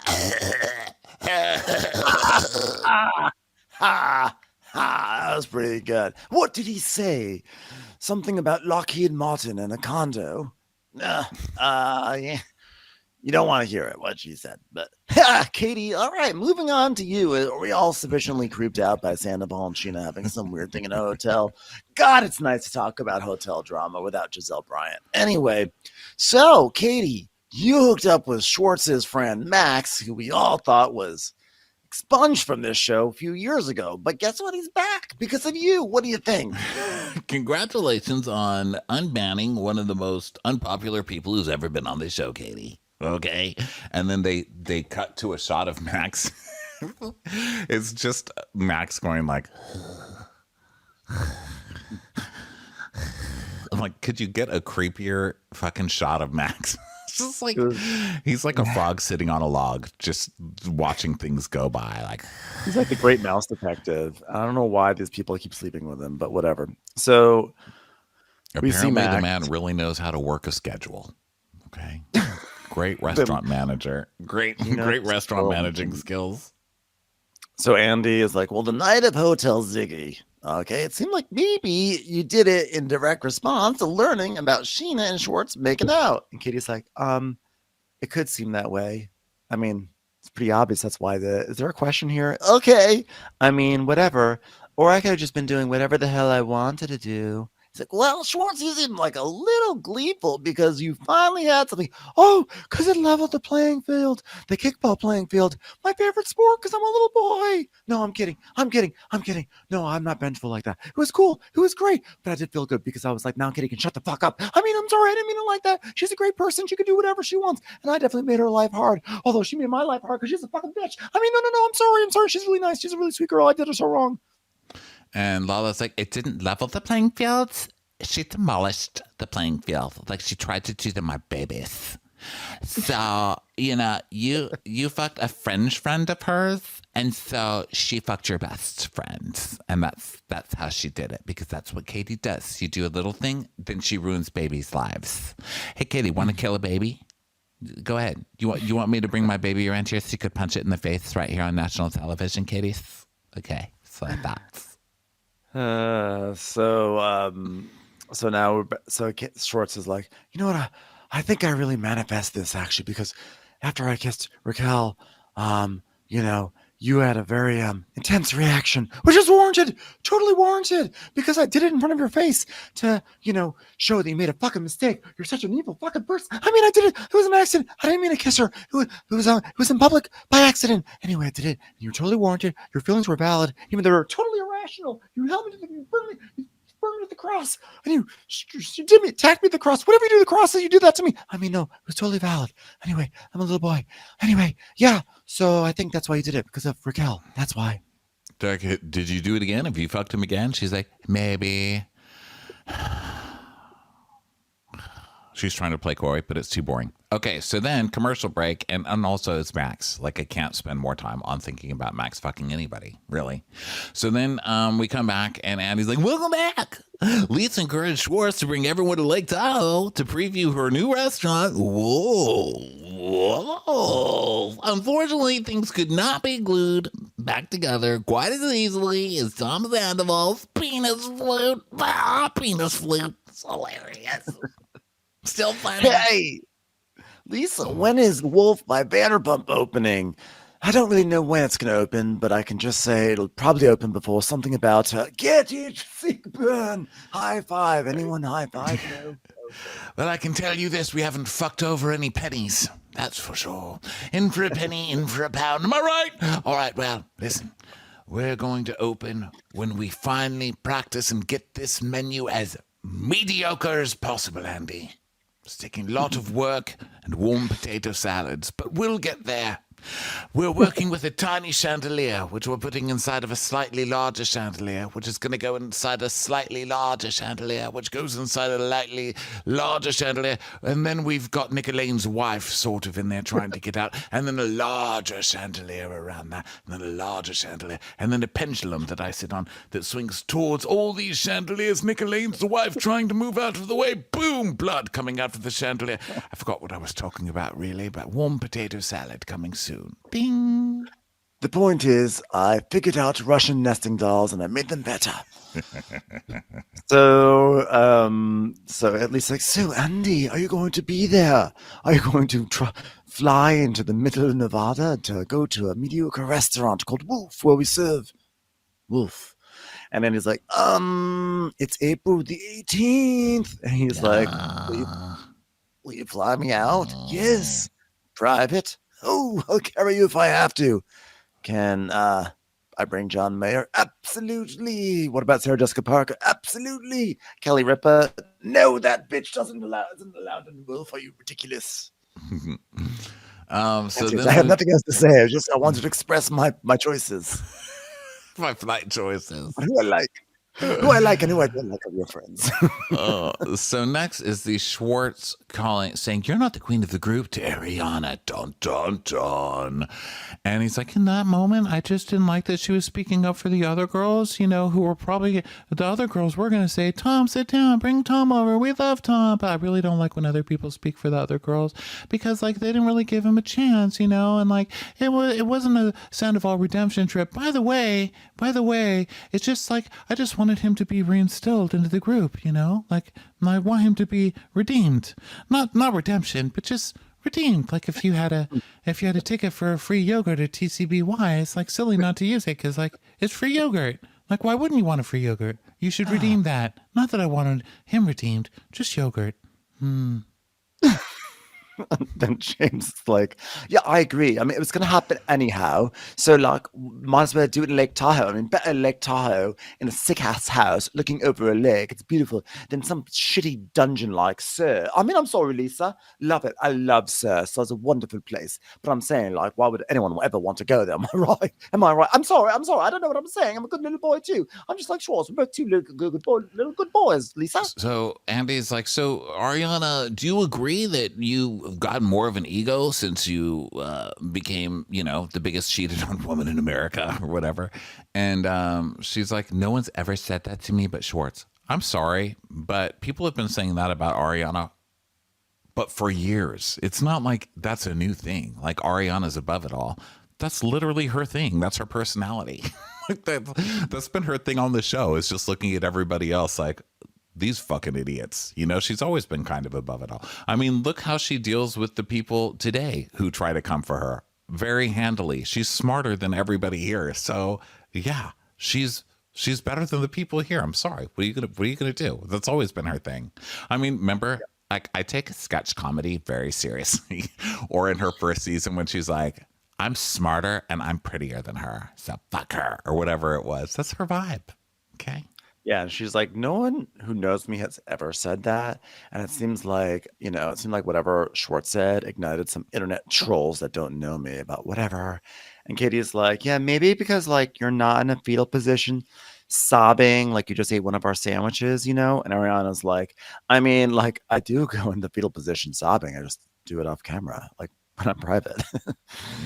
Ha ha Ha, that was pretty good. What did he say? Something about Lockheed Martin and a condo? Yeah. You don't want to hear it, what she said. But, Katie, all right, moving on to you. Are we all sufficiently creeped out by Sandoval and Sheena having some weird thing in a hotel? God, it's nice to talk about hotel drama without Giselle Bryant. Anyway, so, Katie, you hooked up with Schwartz's friend Max, who we all thought was expunged from this show a few years ago. But guess what? He's back because of you. What do you think? Congratulations on unbanning one of the most unpopular people who's ever been on this show, Katie. Okay. And then they cut to a shot of Max. It's just Max going like, I'm like, could you get a creepier fucking shot of Max? It's just like he's like a frog sitting on a log, just watching things go by. Like he's like the great mouse detective. I don't know why these people keep sleeping with him, but whatever. So we see apparently Max. the man really knows how to work a schedule. Okay. Great restaurant manager. Great restaurant managing skills. So Andy is like, well, the night of Hotel Ziggy. Okay, it seemed like maybe you did it in direct response to learning about Sheena and Schwartz making out. And Katie's like, it could seem that way. I mean, it's pretty obvious. That's why is there a question here? Okay. I mean, whatever. Or I could have just been doing whatever the hell I wanted to do. He's like, well, Schwartz, you seem like a little gleeful because you finally had something. Oh, because it leveled the playing field, the kickball playing field. My favorite sport because I'm a little boy. No, I'm kidding. No, I'm not vengeful like that. It was cool. It was great. But I did feel good because I was like, now Kitty can shut the fuck up. I mean, I'm sorry. I didn't mean it like that. She's a great person. She can do whatever she wants. And I definitely made her life hard. Although she made my life hard because she's a fucking bitch. I mean, no. I'm sorry. She's really nice. She's a really sweet girl. I did her so wrong. And Lala's like, it didn't level the playing fields. She demolished the playing field. Like she tried to do to my babies. So, you fucked a French friend of hers, and so she fucked your best friend. And that's how she did it, because that's what Katie does. You do a little thing, then she ruins babies' lives. Hey Katie, want to kill a baby? Go ahead. You want me to bring my baby around here so you could punch it in the face right here on national television, Katie? Okay, so that's. So now Schwartz is like, you know what? I think I really manifest this actually because after I kissed Raquel, you had a very intense reaction, which is warranted, totally warranted, because I did it in front of your face to, show that you made a fucking mistake. You're such an evil fucking person. I mean, I did it. It was an accident. I didn't mean to kiss her. It was in public by accident. Anyway, I did it. And you're totally warranted. Your feelings were valid, even though they were totally irrational. You held me to you burned me at the cross, and you did me, attacked me at the cross. Whatever you do to the cross, you do that to me. I mean, no, it was totally valid. Anyway, I'm a little boy. Anyway, yeah. So I think that's why you did it, because of Raquel. That's why. Did you do it again? Have you fucked him again? She's like, maybe. She's trying to play coy, but it's too boring. Okay, so then commercial break, and also it's Max. Like, I can't spend more time on thinking about Max fucking anybody, really. So then we come back, and Andy's like, welcome back. Lisa encouraged Schwartz to bring everyone to Lake Tahoe to preview her new restaurant. Whoa. Unfortunately, things could not be glued back together quite as easily as Tom Sandoval's penis flute. Penis flute. It's hilarious. Still funny. Hey, Lisa, when is Wolf by Vanderpump opening? I don't really know when it's going to open, but I can just say it'll probably open before something about get it, sick burn, high five. Anyone high five? No. Well, I can tell you this, we haven't fucked over any pennies. That's for sure. In for a penny, in for a pound. Am I right? All right, well, listen. We're going to open when we finally practice and get this menu as mediocre as possible, Andy. It's taking a lot of work and warm potato salads, but we'll get there. We're working with a tiny chandelier, which we're putting inside of a slightly larger chandelier, which is going to go inside a slightly larger chandelier, which goes inside a slightly larger chandelier. And then we've got Nick Elaine's wife sort of in there trying to get out. And then a larger chandelier around that. And then a larger chandelier. And then a pendulum that I sit on that swings towards all these chandeliers. Nick Elaine's wife trying to move out of the way. Boom! Blood coming out of the chandelier. I forgot what I was talking about, really, but warm potato salad coming soon. Bing! The point is, I figured out Russian nesting dolls and I made them better. So at least like, so Andy, are you going to be there? Are you going to fly into the middle of Nevada to go to a mediocre restaurant called Wolf where we serve Wolf? And then he's like, it's April the 18th. And he's like, will you fly me out? Yes. Private? Oh, I'll carry you if I have to. Can I bring John Mayer? Absolutely. What about Sarah Jessica Parker? Absolutely. Kelly Ripa? No, that bitch isn't allowed in Wolf. Are you ridiculous? So then I have nothing else to say. I wanted to express my choices. my flight choices. Who I like. Who I like and who I don't like are your friends. So next is the Schwartz saying, "You're not the queen of the group," to Ariana. Dun, dun, dun. And he's like, in that moment, I just didn't like that she was speaking up for the other girls, you know, who were probably, the other girls were going to say, Tom, sit down, bring Tom over. We love Tom. But I really don't like when other people speak for the other girls because, like, they didn't really give him a chance, you know, and, like, it wasn't a Sandoval redemption trip. By the way, it's just like, I just wanted him to be reinstilled into the group, you know, like, I want him to be redeemed, not redemption, but just redeemed. Like if you had a ticket for a free yogurt at TCBY, it's like silly not to use it because like it's free yogurt. Like why wouldn't you want a free yogurt? You should redeem that. Not that I wanted him redeemed, just yogurt. Then James is like, yeah, I agree. I mean, it was going to happen anyhow. So, like, might as well do it in Lake Tahoe. I mean, better Lake Tahoe in a sick ass house looking over a lake. It's beautiful than some shitty dungeon like Sir. I mean, I'm sorry, Lisa. Love it. I love Sir. So it's a wonderful place. But I'm saying, like, why would anyone ever want to go there? Am I right? Am I right? I'm sorry. I don't know what I'm saying. I'm a good little boy, too. I'm just like Schwartz. We're both two little good boys, Lisa. So Andy's like, so Ariana, do you agree that you have gotten more of an ego since you became, you know, the biggest cheated on woman in America or whatever? And she's like, no one's ever said that to me but Schwartz. I'm sorry, but people have been saying that about Ariana, but for years. It's not like that's a new thing. Like Ariana's above it all. That's literally her thing. That's her personality. Like that's been her thing on the show, is just looking at everybody else like, these fucking idiots. You know, she's always been kind of above it all. I mean, look how she deals with the people today who try to come for her very handily. She's smarter than everybody here. So yeah, she's better than the people here. I'm sorry. What are you gonna do? That's always been her thing. I mean, remember, I take sketch comedy very seriously. Or in her first season when she's like, I'm smarter and I'm prettier than her, so fuck her, or whatever it was. That's her vibe. Okay. Yeah, and she's like, no one who knows me has ever said that. And it seems like, whatever Schwartz said ignited some internet trolls that don't know me about whatever. And Katie's like, yeah, maybe because like you're not in a fetal position, sobbing like you just ate one of our sandwiches, you know? And Ariana's like, I mean, like I do go in the fetal position sobbing. I just do it off camera, like when I'm private.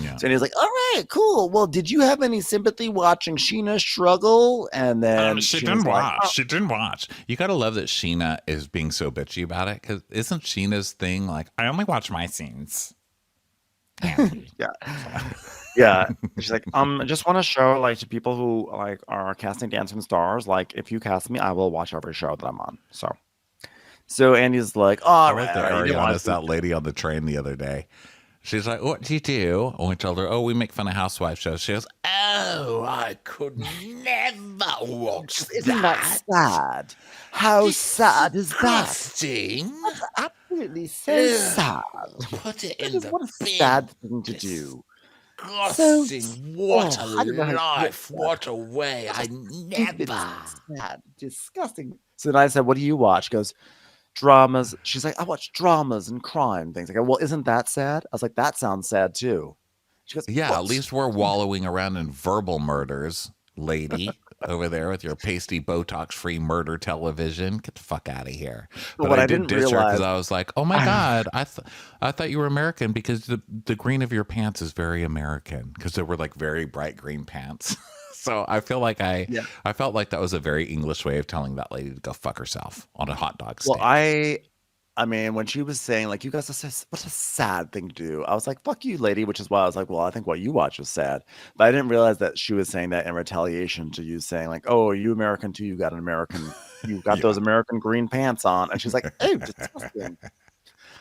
Yeah. So he's like, all right, cool. Well, did you have any sympathy watching Sheena struggle? And then She Sheena's didn't like, watch. She didn't watch. You got to love that Sheena is being so bitchy about it, because isn't Sheena's thing like, I only watch my scenes? yeah. Yeah. She's like, I just want to show like to people who like are casting Dancing Stars, like if you cast me, I will watch every show that I'm on. So Andy's like, oh, I like that Ariana's that lady on the train the other day. She's like, what do you do? And we told her, oh, we make fun of housewife shows. She goes, oh, I could never watch that. Isn't that sad? How sad is that? Disgusting. That's absolutely so sad. Put it in the What a bin. sad thing to do. Disgusting. What a I don't know how to life. put that. What a way. I Stupid, never. sad, disgusting. So then I said, what do you watch? She goes, dramas. She's like, I watch dramas and crime things. I go, well, isn't that sad? I was like, that sounds sad too. She goes, Yeah, what? at least we're wallowing around in verbal murders, lady, over there with your pasty Botox-free murder television. Get the fuck out of here. But what I I did didn't ditch her realize- because I was like, oh my God, I thought you were American because the green of your pants is very American, because they were like very bright green pants. So I feel like I felt like that was a very English way of telling that lady to go fuck herself on a hot dog stand. Well, I mean, when she was saying, like, "You guys are so what a sad thing to do," I was like, "Fuck you, lady," which is why I was like, "Well, I think what you watch is sad." But I didn't realize that she was saying that in retaliation to you saying, like, "Oh, are you American too? You got those Yeah. American green pants on." And she's like, "Oh, disgusting."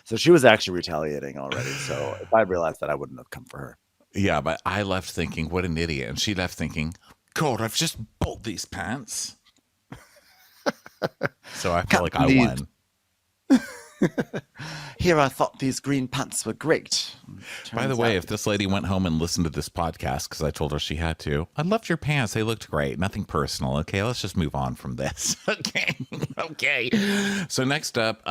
So she was actually retaliating already. So if I realized that, I wouldn't have come for her. Yeah, but I left thinking, what an idiot. And she left thinking, God, I've just bought these pants. So I feel Can't like I believe won. here I thought these green pants were great. By the Turns way, out if this lady went home and listened to this podcast, because I told her she had to, I loved your pants. They looked great. Nothing personal. Okay, let's just move on from this. Okay. Okay. So next up,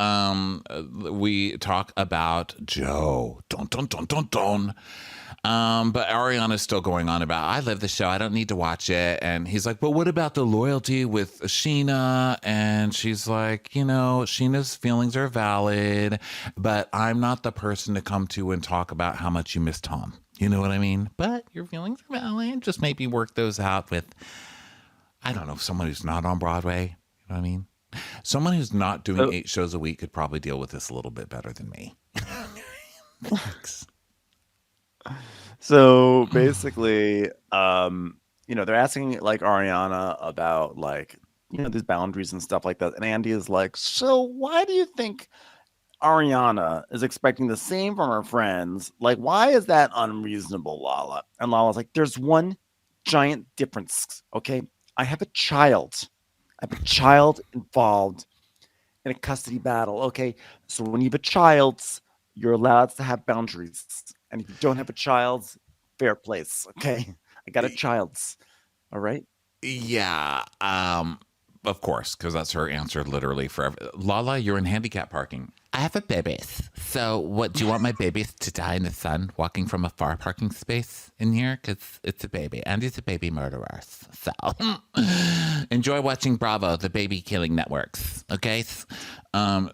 we talk about Joe. Dun, dun, dun, dun, dun. But Ariana's still going on about, I love the show. I don't need to watch it. And he's like, but what about the loyalty with Sheena? And she's like, Sheena's feelings are valid, but I'm not the person to come to and talk about how much you miss Tom. You know what I mean? But your feelings are valid. Just maybe work those out with, I don't know, someone who's not on Broadway. You know what I mean? Someone who's not doing so 8 shows a week could probably deal with this a little bit better than me. Thanks. so basically, they're asking like Ariana about like, these boundaries and stuff like that. And Andy is like, so why do you think Ariana is expecting the same from her friends? Like, why is that unreasonable, Lala? And Lala's like, there's one giant difference. Okay. I have a child. I have a child involved in a custody battle. Okay. So when you have a child, you're allowed to have boundaries. And if you don't have a child, fair place. Okay. I got a child's. All right. Yeah, of course, because that's her answer literally for Lala, you're in handicap parking. I have a baby. So, what do you want my baby to die in the sun walking from a far parking space in here? Because it's a baby, and he's a baby murderer. So, enjoy watching Bravo, the baby killing networks. Okay. So, Can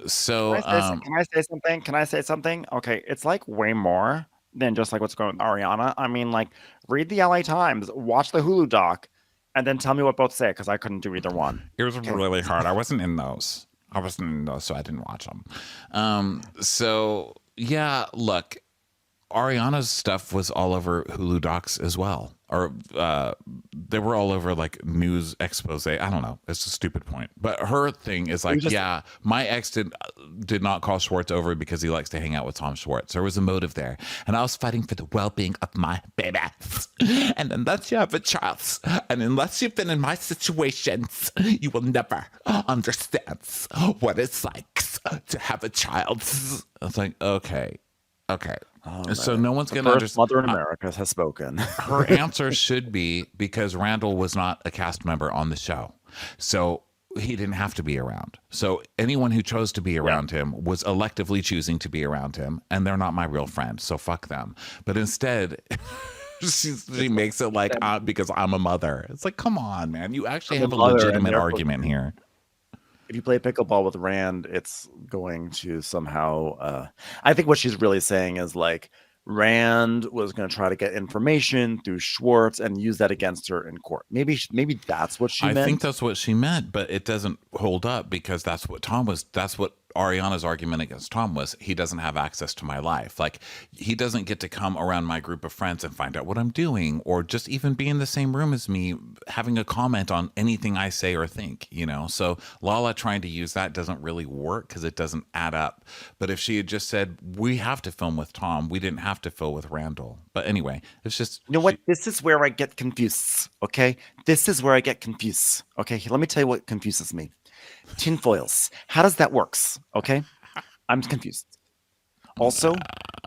I say something? Can I say something? Okay, it's like way more than just like what's going on with Ariana. I mean, like, read the LA Times, watch the Hulu doc, and then tell me what both say because I couldn't do either one. it was Okay. really hard. I wasn't in those. So I didn't watch them. So yeah, look, Ariana's stuff was all over Hulu Docs as well, or they were all over like news expose. I don't know. It's a stupid point, but her thing is like, Just yeah, my ex did not call Schwartz over because he likes to hang out with Tom Schwartz. There was a motive there, and I was fighting for the well-being of my baby. And unless you have a child, and unless you've been in my situations, you will never understand what it's like to have a child. I was like, okay. Okay. So right. no one's The going to first mother in understand. America has spoken. Her answer should be because Randall was not a cast member on the show. So he didn't have to be around. So anyone who chose to be Yeah. around him was electively choosing to be around him, and they're not my real friend. So fuck them. But instead, she makes it like because I'm a mother. It's like, come on, man. You actually I'm have a mother, and legitimate therefore, argument here. if you play pickleball with Rand, it's going to somehow. I think what she's really saying is like Rand was going to try to get information through Schwartz and use that against her in court. Maybe that's what she I think meant. that's what she meant, but it doesn't hold up because that's what Tom was. That's what Ariana's argument against Tom was. He doesn't have access to my life. Like, he doesn't get to come around my group of friends and find out what I'm doing, or just even be in the same room as me, having a comment on anything I say or think, So Lala trying to use that doesn't really work because it doesn't add up. But if she had just said, we have to film with Tom, we didn't have to film with Randall. But anyway, it's just. You know what? This is where I get confused. Okay, this is where I get confused. Okay, let me tell you what confuses me. Tinfoils. How does that works? Okay, I'm confused. Also,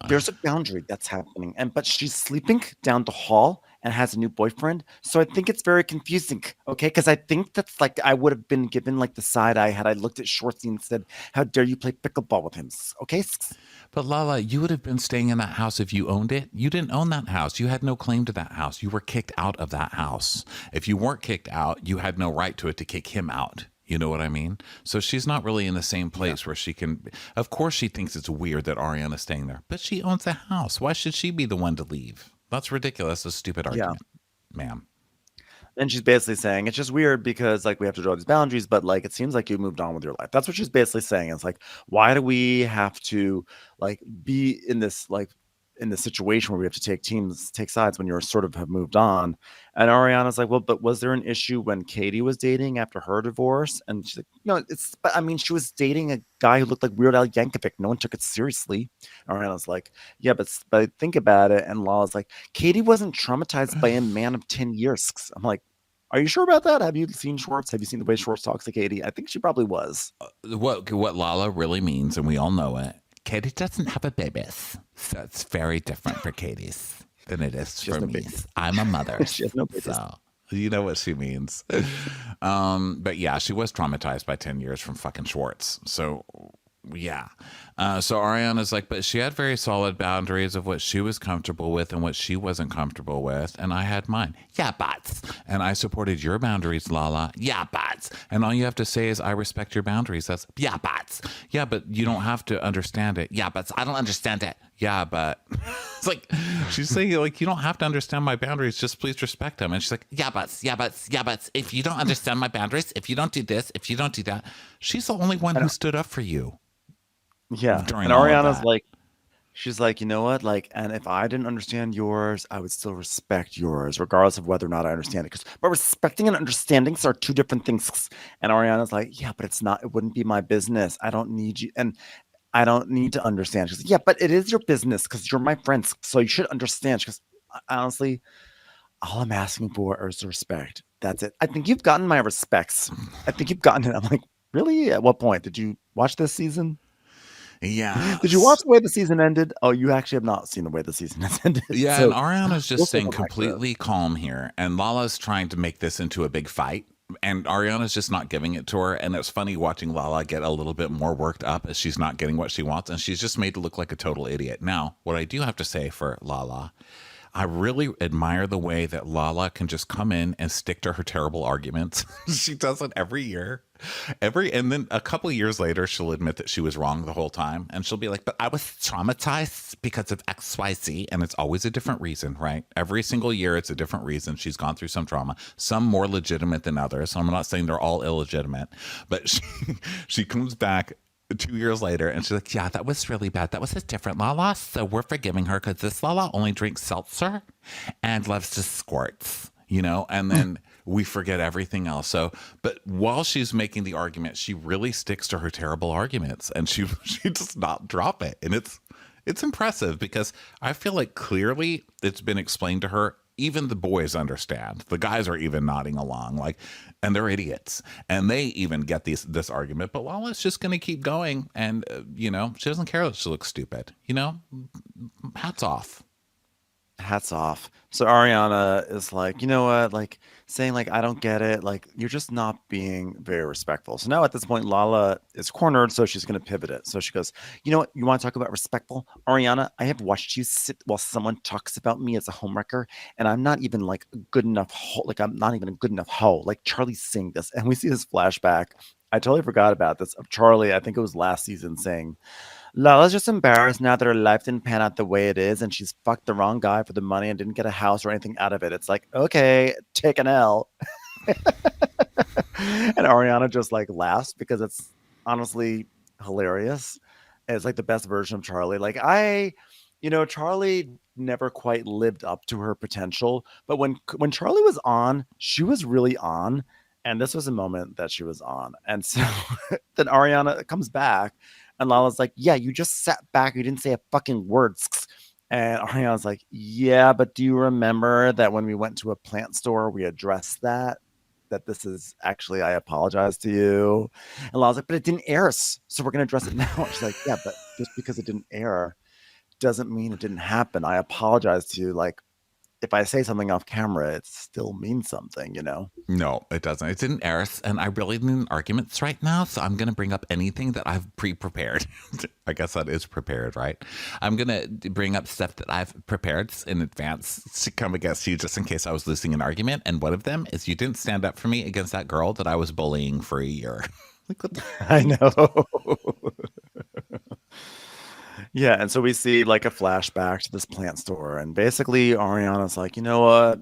there's a boundary that's happening, but she's sleeping down the hall and has a new boyfriend. So I think it's very confusing. Okay, because I think that's like I would have been given like the side eye had I looked at Schwartz and said, "How dare you play pickleball with him?" Okay. But Lala, you would have been staying in that house if you owned it. You didn't own that house. You had no claim to that house. You were kicked out of that house. If you weren't kicked out, you had no right to it to kick him out. You know what I mean? So she's not really in the same place where she can. Of course, she thinks it's weird that Ariana's staying there, but she owns the house. Why should she be the one to leave? That's ridiculous. A stupid Yeah. argument, ma'am. And she's basically saying it's just weird because like we have to draw these boundaries, but like it seems like you moved on with your life. That's what she's basically saying. It's like, why do we have to like be in this situation where we have to take sides when you're sort of have moved on? And Ariana's like, well, but was there an issue when Katie was dating after her divorce? And she's like, no, it's but I mean, she was dating a guy who looked like Weird Al Yankovic. No one took it seriously. Ariana's like, yeah, but think about it. And Lala's like, Katie wasn't traumatized by a man of 10 years. I'm like, are you sure about that? Have you seen Schwartz? Have you seen the way Schwartz talks to Katie? I think she probably was. What Lala really means, and we all know it. Katie doesn't have a baby, so it's very different for Katie's than it is She has for no me. babies. I'm a mother, She has no babies. so you know what she means. But yeah, she was traumatized by 10 years from fucking Schwartz. So yeah. So Ariana's like, but she had very solid boundaries of what she was comfortable with and what she wasn't comfortable with. And I had mine. Yeah, bots. And I supported your boundaries, Lala. Yeah, bots. And all you have to say is, I respect your boundaries. That's, yeah, bots. Yeah, but you don't have to understand it. Yeah, but I don't understand it. Yeah, but it's like, she's saying, like, you don't have to understand my boundaries. Just please respect them. And she's like, yeah, but if you don't understand my boundaries, if you don't do this, if you don't do that, she's the only one And, who stood up for you yeah. during And all of Ariana's that. like, she's like, you know what? Like, and if I didn't understand yours, I would still respect yours, regardless of whether or not I understand it. But respecting and understanding are two different things. And Ariana's like, yeah, but it's not, it wouldn't be my business. I don't need you. And I don't need to understand. She's like, yeah, but it is your business because you're my friends. So you should understand. She goes, honestly, all I'm asking for is respect. That's it. I think you've gotten my respects. I think you've gotten it. I'm like, really? At what point? Did you watch this season? Did you watch Yes. the way the season ended? Oh, you actually have not seen the way the season has ended. Yeah, and So Ariana's we'll just staying circle back to this. completely calm here, and Lala's trying to make this into a big fight, and Ariana's just not giving it to her. And it's funny watching Lala get a little bit more worked up as she's not getting what she wants, and she's just made to look like a total idiot. Now, what I do have to say for Lala, I really admire the way that Lala can just come in and stick to her terrible arguments. She does it every year. And then a couple of years later, she'll admit that she was wrong the whole time. And she'll be like, but I was traumatized because of XYZ. And it's always a different reason, right? Every single year, it's a different reason. She's gone through some trauma, some more legitimate than others. So I'm not saying they're all illegitimate, but she comes back 2 years later and she's like, yeah, that was really bad. That was a different Lala. So we're forgiving her because this Lala only drinks seltzer and loves to squirts, and then we forget everything else. So, but while she's making the argument, she really sticks to her terrible arguments and she does not drop it. And it's impressive because I feel like clearly it's been explained to her. Even the boys understand. The guys are even nodding along, like, and they're idiots, and they even get this argument. But Lala's just going to keep going, and she doesn't care that she looks stupid. Hats off. Hats off. So Ariana is like, you know what? Like saying like, I don't get it. Like you're just not being very respectful. So now at this point, Lala is cornered. So she's going to pivot it. So she goes, you know what? You want to talk about respectful? Ariana, I have watched you sit while someone talks about me as a homewrecker. And I'm not even like a good enough hoe. Like I'm not even a good enough hoe. Like Charlie's saying this. And we see this flashback. I totally forgot about this of Charlie. I think it was last season saying, Lala's just embarrassed now that her life didn't pan out the way it is, and she's fucked the wrong guy for the money and didn't get a house or anything out of it. It's like, okay, take an L. And Ariana just like laughs because it's honestly hilarious. And it's like the best version of Charlie. Like Charlie never quite lived up to her potential, but when Charlie was on, she was really on. And this was a moment that she was on. And so then Ariana comes back and Lala's like, yeah, you just sat back. You didn't say a fucking word. And Ariana's like, yeah, but do you remember that when we went to a plant store, we addressed that this is actually, I apologize to you. And Lala's like, but it didn't air. So we're going to address it now. She's like, yeah, but just because it didn't air doesn't mean it didn't happen. I apologize to you. Like, if I say something off camera, it still means something, No, it doesn't. It didn't air, and I really need arguments right now, so I'm going to bring up anything that I've pre-prepared. I guess that is prepared, right? I'm going to bring up stuff that I've prepared in advance to come against you just in case I was losing an argument, and one of them is you didn't stand up for me against that girl that I was bullying for a year. Like, what the I know. Yeah, and so we see like a flashback to this plant store, and basically Ariana's like, you know what?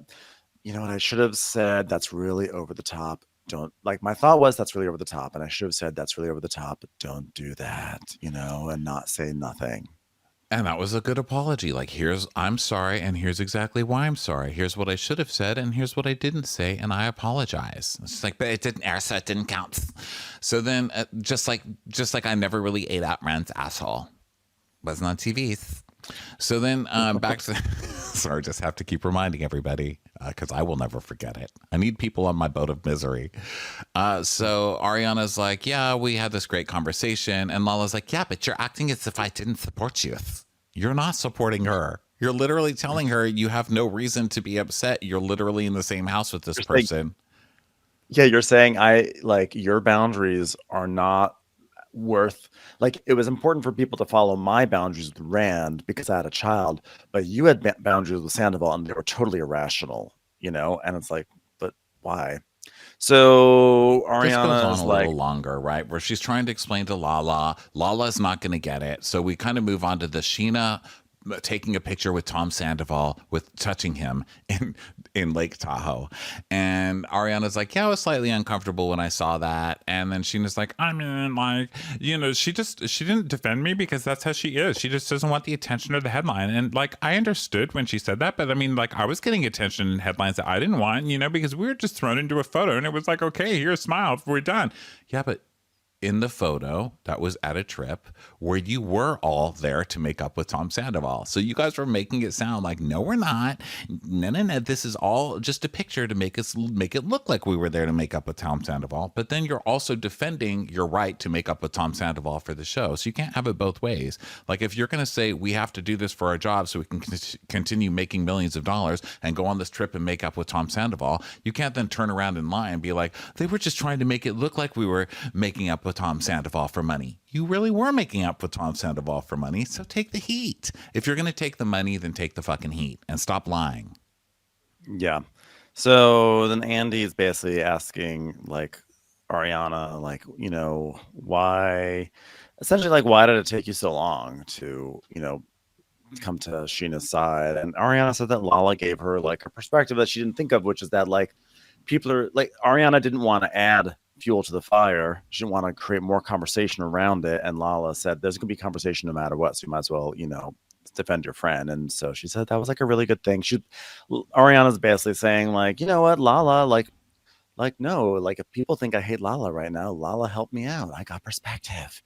You know what? I should have said that's really over the top. Don't like my thought was that's really over the top. And I should have said that's really over the top, but don't do that, and not say nothing. And that was a good apology. Like, I'm sorry, and here's exactly why I'm sorry. Here's what I should have said, and here's what I didn't say, and I apologize. It's like, but it didn't air, so it didn't count. So then, just like I never really ate out Rand's asshole. Wasn't on TV. So then, back to sorry, just have to keep reminding everybody because I will never forget it. I need people on my boat of misery. So Ariana's like, yeah, we had this great conversation. And Lala's like, yeah, but you're acting as if I didn't support you. You're not supporting her. You're literally telling her you have no reason to be upset. You're literally in the same house with this person. Yeah, you're saying your boundaries are not worth, like, it was important for people to follow my boundaries with Rand because I had a child, but you had boundaries with Sandoval and they were totally irrational, and it's like, but why? So This goes Ariana on is a like, little longer, right? Where she's trying to explain to Lala. Lala's not going to get it. So we kind of move on to the Sheena taking a picture with Tom Sandoval with touching him in Lake Tahoe. And Ariana's like, yeah, I was slightly uncomfortable when I saw that. And then Sheena's like, I mean, like, she didn't defend me because that's how she is. She just doesn't want the attention or the headline. And like, I understood when she said that, but I mean, like, I was getting attention in headlines that I didn't want, because we were just thrown into a photo and it was like, okay, here's a smile, we're done. Yeah, but in the photo that was at a trip where you were all there to make up with Tom Sandoval. So you guys were making it sound like, no, we're not. No. This is all just a picture to make it look like we were there to make up with Tom Sandoval. But then you're also defending your right to make up with Tom Sandoval for the show. So you can't have it both ways. Like, if you're going to say we have to do this for our job so we can continue making millions of dollars and go on this trip and make up with Tom Sandoval, you can't then turn around and lie and be like, they were just trying to make it look like we were making up with Tom Sandoval for money. You really were making up with Tom Sandoval for money, so take the heat. If you're going to take the money, then take the fucking heat and stop lying. Yeah. So then Andy is basically asking, like, Ariana, like, why, essentially, like, why did it take you so long to, come to Sheena's side? And Ariana said that Lala gave her, like, a perspective that she didn't think of, which is that, like, people are, like, Ariana didn't want to add fuel to the fire. She didn't want to create more conversation around it. And Lala said, there's going to be conversation no matter what. So you might as well, defend your friend. And so she said that was like a really good thing. Ariana's basically saying, like, you know what, Lala, like no, like, if people think I hate Lala right now, Lala helped me out. I got perspective.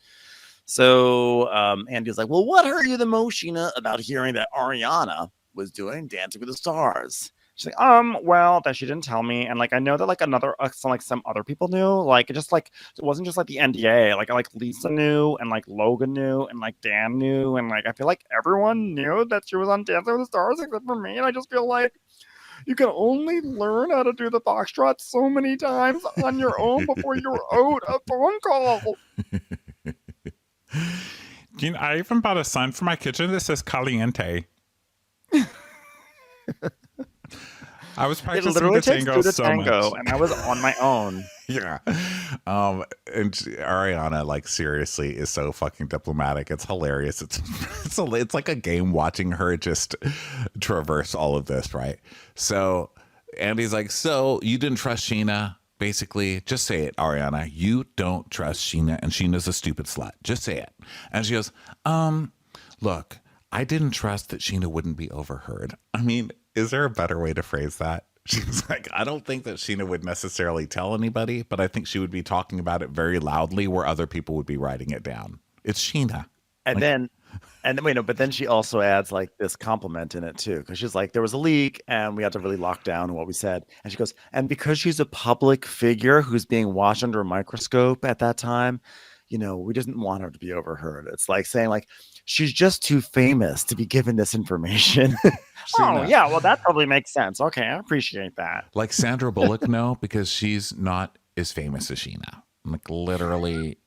So Andy's like, well, what hurt you the most, Sheena, about hearing that Ariana was doing Dancing with the Stars? She's like, well, that she didn't tell me, and like I know that like some other people knew, like it wasn't just like the NDA, like Lisa knew, and like Logan knew, and like Dan knew, and like I feel like everyone knew that she was on Dancing with the Stars except for me, and I just feel like you can only learn how to do the foxtrot so many times on your own before you're owed a phone call. I even bought a sign for my kitchen that says Caliente. I was practicing the tango so much. And I was on my own. Yeah. And Ariana, like, seriously is so fucking diplomatic. It's hilarious. It's like a game watching her just traverse all of this, right? So Andy's like, so you didn't trust Sheena? Basically, just say it, Ariana. You don't trust Sheena, and Sheena's a stupid slut. Just say it. And she goes, look, I didn't trust that Sheena wouldn't be overheard. I mean, is there a better way to phrase that? She's like, I don't think that Sheena would necessarily tell anybody, but I think she would be talking about it very loudly where other people would be writing it down. It's Sheena. But then she also adds like this compliment in it too, because she's like, there was a leak and we had to really lock down what we said. And she goes, and because she's a public figure who's being watched under a microscope at that time, we didn't want her to be overheard. It's like saying, like, she's just too famous to be given this information. Oh, yeah. Well, that probably makes sense. Okay. I appreciate that. Like Sandra Bullock, no, because she's not as famous as Sheena. Like, literally.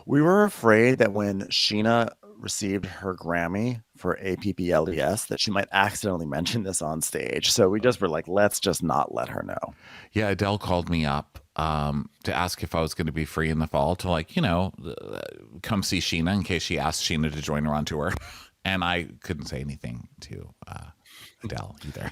We were afraid that when Sheena received her Grammy for APPLES that she might accidentally mention this on stage. So we just were like, let's just not let her know. Yeah, Adele called me up to ask if I was going to be free in the fall to, like, come see Sheena in case she asked Sheena to join her on tour. And I couldn't say anything to Adele either.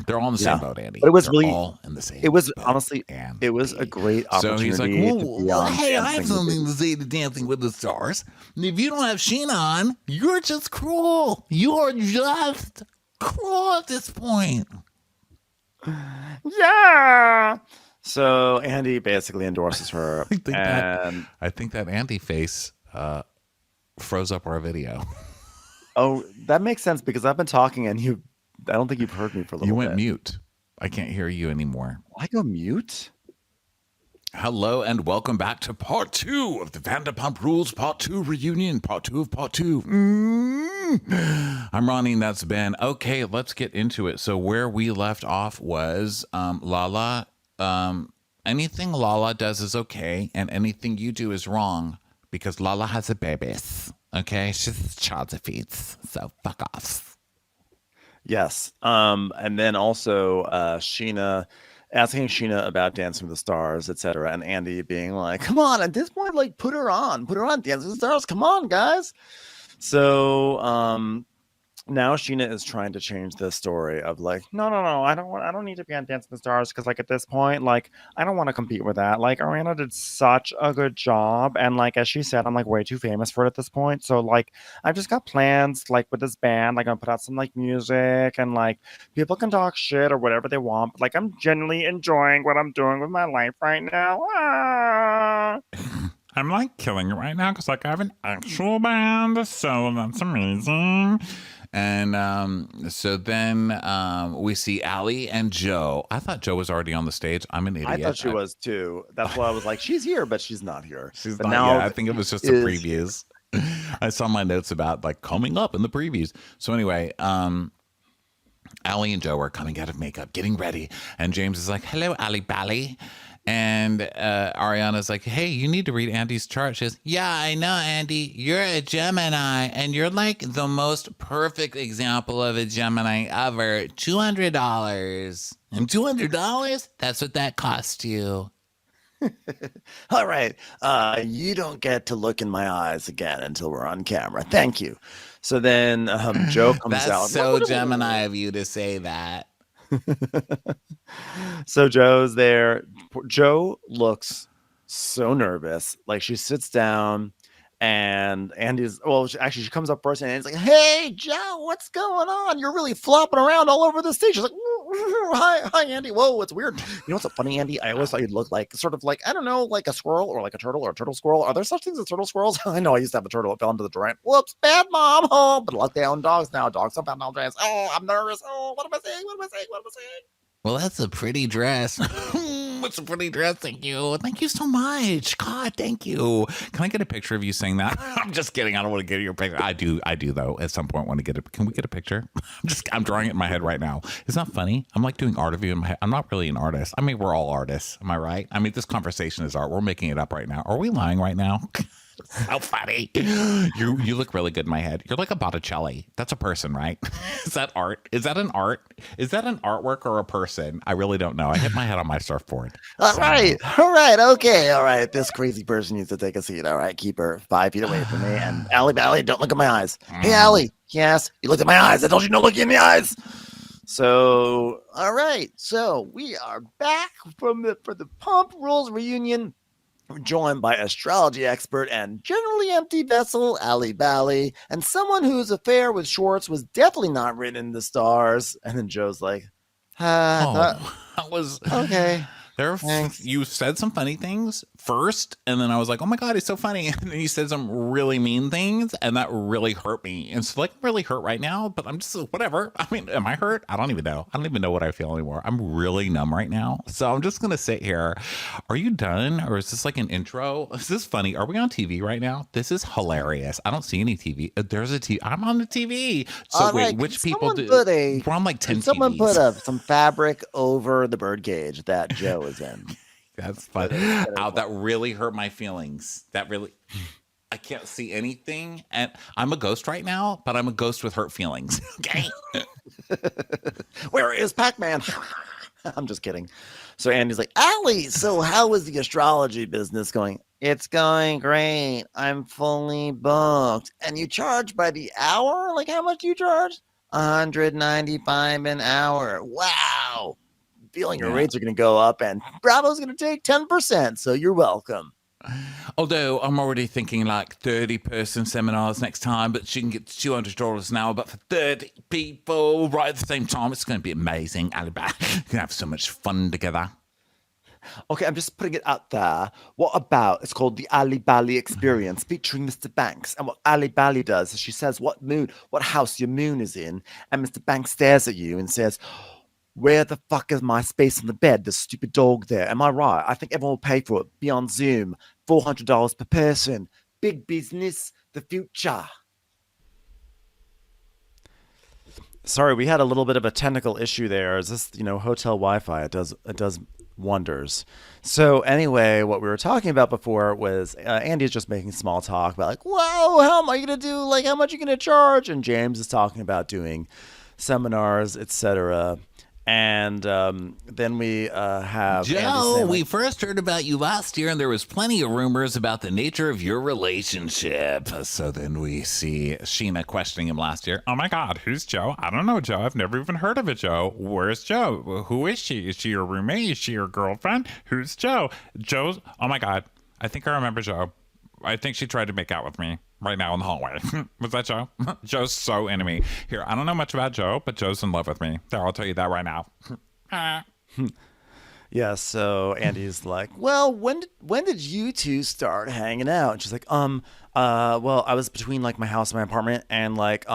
They're all in the same Yeah. boat, Andy. But it was They're really all in the it same was boat. honestly it was a great So he's like, opportunity to be on hey, I have Dancing with something the to say to Dancing with the Stars. If you don't have Sheena on, you're just cruel. You are just cruel at this point. Yeah. So Andy basically endorses her, I and think that Andy face froze up our video. oh, that makes sense because I've been talking and I don't think you've heard me for a You little went bit. mute. I can't hear you anymore. I go mute? Hello and welcome back to part 2 of the Vanderpump Rules Part 2 reunion. Part 2 of Part 2. I'm Ronnie and that's Ben. Okay, let's get into it. So where we left off was Lala. Anything Lala does is okay and anything you do is wrong because Lala has a babies. Okay, she's a child of feeds. So fuck off. Yes. And then also Sheena asking Sheena about Dancing with the Stars, etc. And Andy being like, come on, at this point, like put her on Dancing with the Stars. Come on, guys. So now Sheena is trying to change the story of like, no, I don't need to be on Dance with the Stars because like at this point, like I don't want to compete with that. Like Ariana did such a good job, and like as she said, I'm like way too famous for it at this point. So like I've just got plans like with this band, like I'm gonna put out some like music and like people can talk shit or whatever they want. But, like I'm genuinely enjoying what I'm doing with my life right now. Ah. I'm like killing it right now because like I have an actual band, so that's amazing. And so then we see Allie and Joe. I thought Joe was already on the stage. I'm an idiot. I thought she was too. That's why I was like, she's here, but she's not here. She's but not. now Yeah, I think it was just the previews. I saw my notes about like coming up in the previews. So anyway, Allie and Joe are coming out of makeup, getting ready, and James is like, "Hello, Allie Bally." And Ariana's like, hey, you need to read Andy's chart. She says, yeah, I know, Andy. You're a Gemini, and you're like the most perfect example of a Gemini ever. $200. And $200? That's what that cost you. All right. You don't get to look in my eyes again until we're on camera. Thank you. So then Joe comes That's out. That's so Gemini of you to say that. So Joe's there. Joe looks so nervous. Like she sits down and Andy's, well, she comes up first and Andy's like, hey, Joe, what's going on? You're really flopping around all over the stage. She's like, hi, Andy. Whoa, it's weird. You know what's so funny, Andy? I always thought you'd look like sort of like, I don't know, like a squirrel or like a turtle or a turtle squirrel. Are there such things as turtle squirrels? I know I used to have a turtle. It fell into the drain. Whoops, bad mom. Oh, but look, they own dogs now. Dogs don't pound drains. Oh, I'm nervous. Oh, what am I saying? Well, that's a pretty dress. It's a pretty dress. Thank you. Thank you so much. God, thank you. Can I get a picture of you saying that? I'm just kidding. I don't want to get your picture. I do though. At some point, want to get it. Can we get a picture? I'm drawing it in my head right now. It's not funny. I'm like doing art of you in my head. I'm not really an artist. I mean, we're all artists. Am I right? I mean, this conversation is art. We're making it up right now. Are we lying right now? So funny. You look really good in my head. You're like a Botticelli. That's a person, right? Is that art? Is that an art? Is that an artwork or a person? I really don't know. I hit my head on my surfboard. All right. Okay. All right. This crazy person needs to take a seat. All right. Keep her 5 feet away from me. And Allie, don't look at my eyes. Hey, Allie. Yes. You looked at my eyes. I told you no looking in the eyes. So, all right. So we are back for the Pump Rules reunion. We're joined by astrology expert and generally empty vessel, Allie Bally, and someone whose affair with Schwartz was definitely not written in the stars. And then Joe's like, that was okay. You said some funny things first, and then I was like, oh my God, he's so funny. And then you said some really mean things, and that really hurt me. And so, like, I'm really hurt right now, but I'm just whatever. I mean, am I hurt? I don't even know. I don't even know what I feel anymore. I'm really numb right now. So I'm just going to sit here. Are you done? Or is this like an intro? Is this funny? Are we on TV right now? This is hilarious. I don't see any TV. There's a TV. I'm on the TV. So wait, which people do? We're on like 10 someone TVs. Put some fabric over the birdcage that Joe is in. That's fun. That really hurt my feelings. I can't see anything. And I'm a ghost right now, but I'm a ghost with hurt feelings. Okay. Where is Pac-Man? I'm just kidding. So Andy's like, Allie, so how is the astrology business going? It's going great. I'm fully booked. And you charge by the hour? Like, how much do you charge? 195 an hour. Wow. Feeling your Yeah. rates are going to go up, and Bravo's going to take 10%. So you're welcome. Although I'm already thinking like 30-person seminars next time, but she can get $200 an hour, but for 30 people right at the same time, it's going to be amazing. Alibaba, you can have so much fun together. Okay, I'm just putting it out there. What about it's called the Ali Bali experience featuring Mr. Banks. And what Ali Bali does is she says what house your moon is in, and Mr. Banks stares at you and says, "Where the fuck is my space on the bed? There's a stupid dog there." Am I right? I think everyone will pay for it. Be on Zoom. $400 per person. Big business, the future. Sorry, we had a little bit of a technical issue there. Is this, hotel Wi-Fi? It does wonders. So anyway, what we were talking about before was Andy's just making small talk about like, whoa, how am I gonna do? Like, how much are you gonna charge? And James is talking about doing seminars, etc. And then we have Andy Joe, saying, we like, first heard about you last year, and there was plenty of rumors about the nature of your relationship. So then we see Sheena questioning him last year. Oh my God, who's Joe? I don't know Joe. I've never even heard of a Joe. Where's Joe? Who is she? Is she your roommate? Is she your girlfriend? Who's Joe? Joe's. Oh my God, I think I remember Joe. I think she tried to make out with me right now in the hallway. Was that Joe? Joe's so into me. Here, I don't know much about Joe, but Joe's in love with me. There, I'll tell you that right now. yeah. So Andy's like, well, when did you two start hanging out? And she's like, well, I was between like my house and my apartment, and like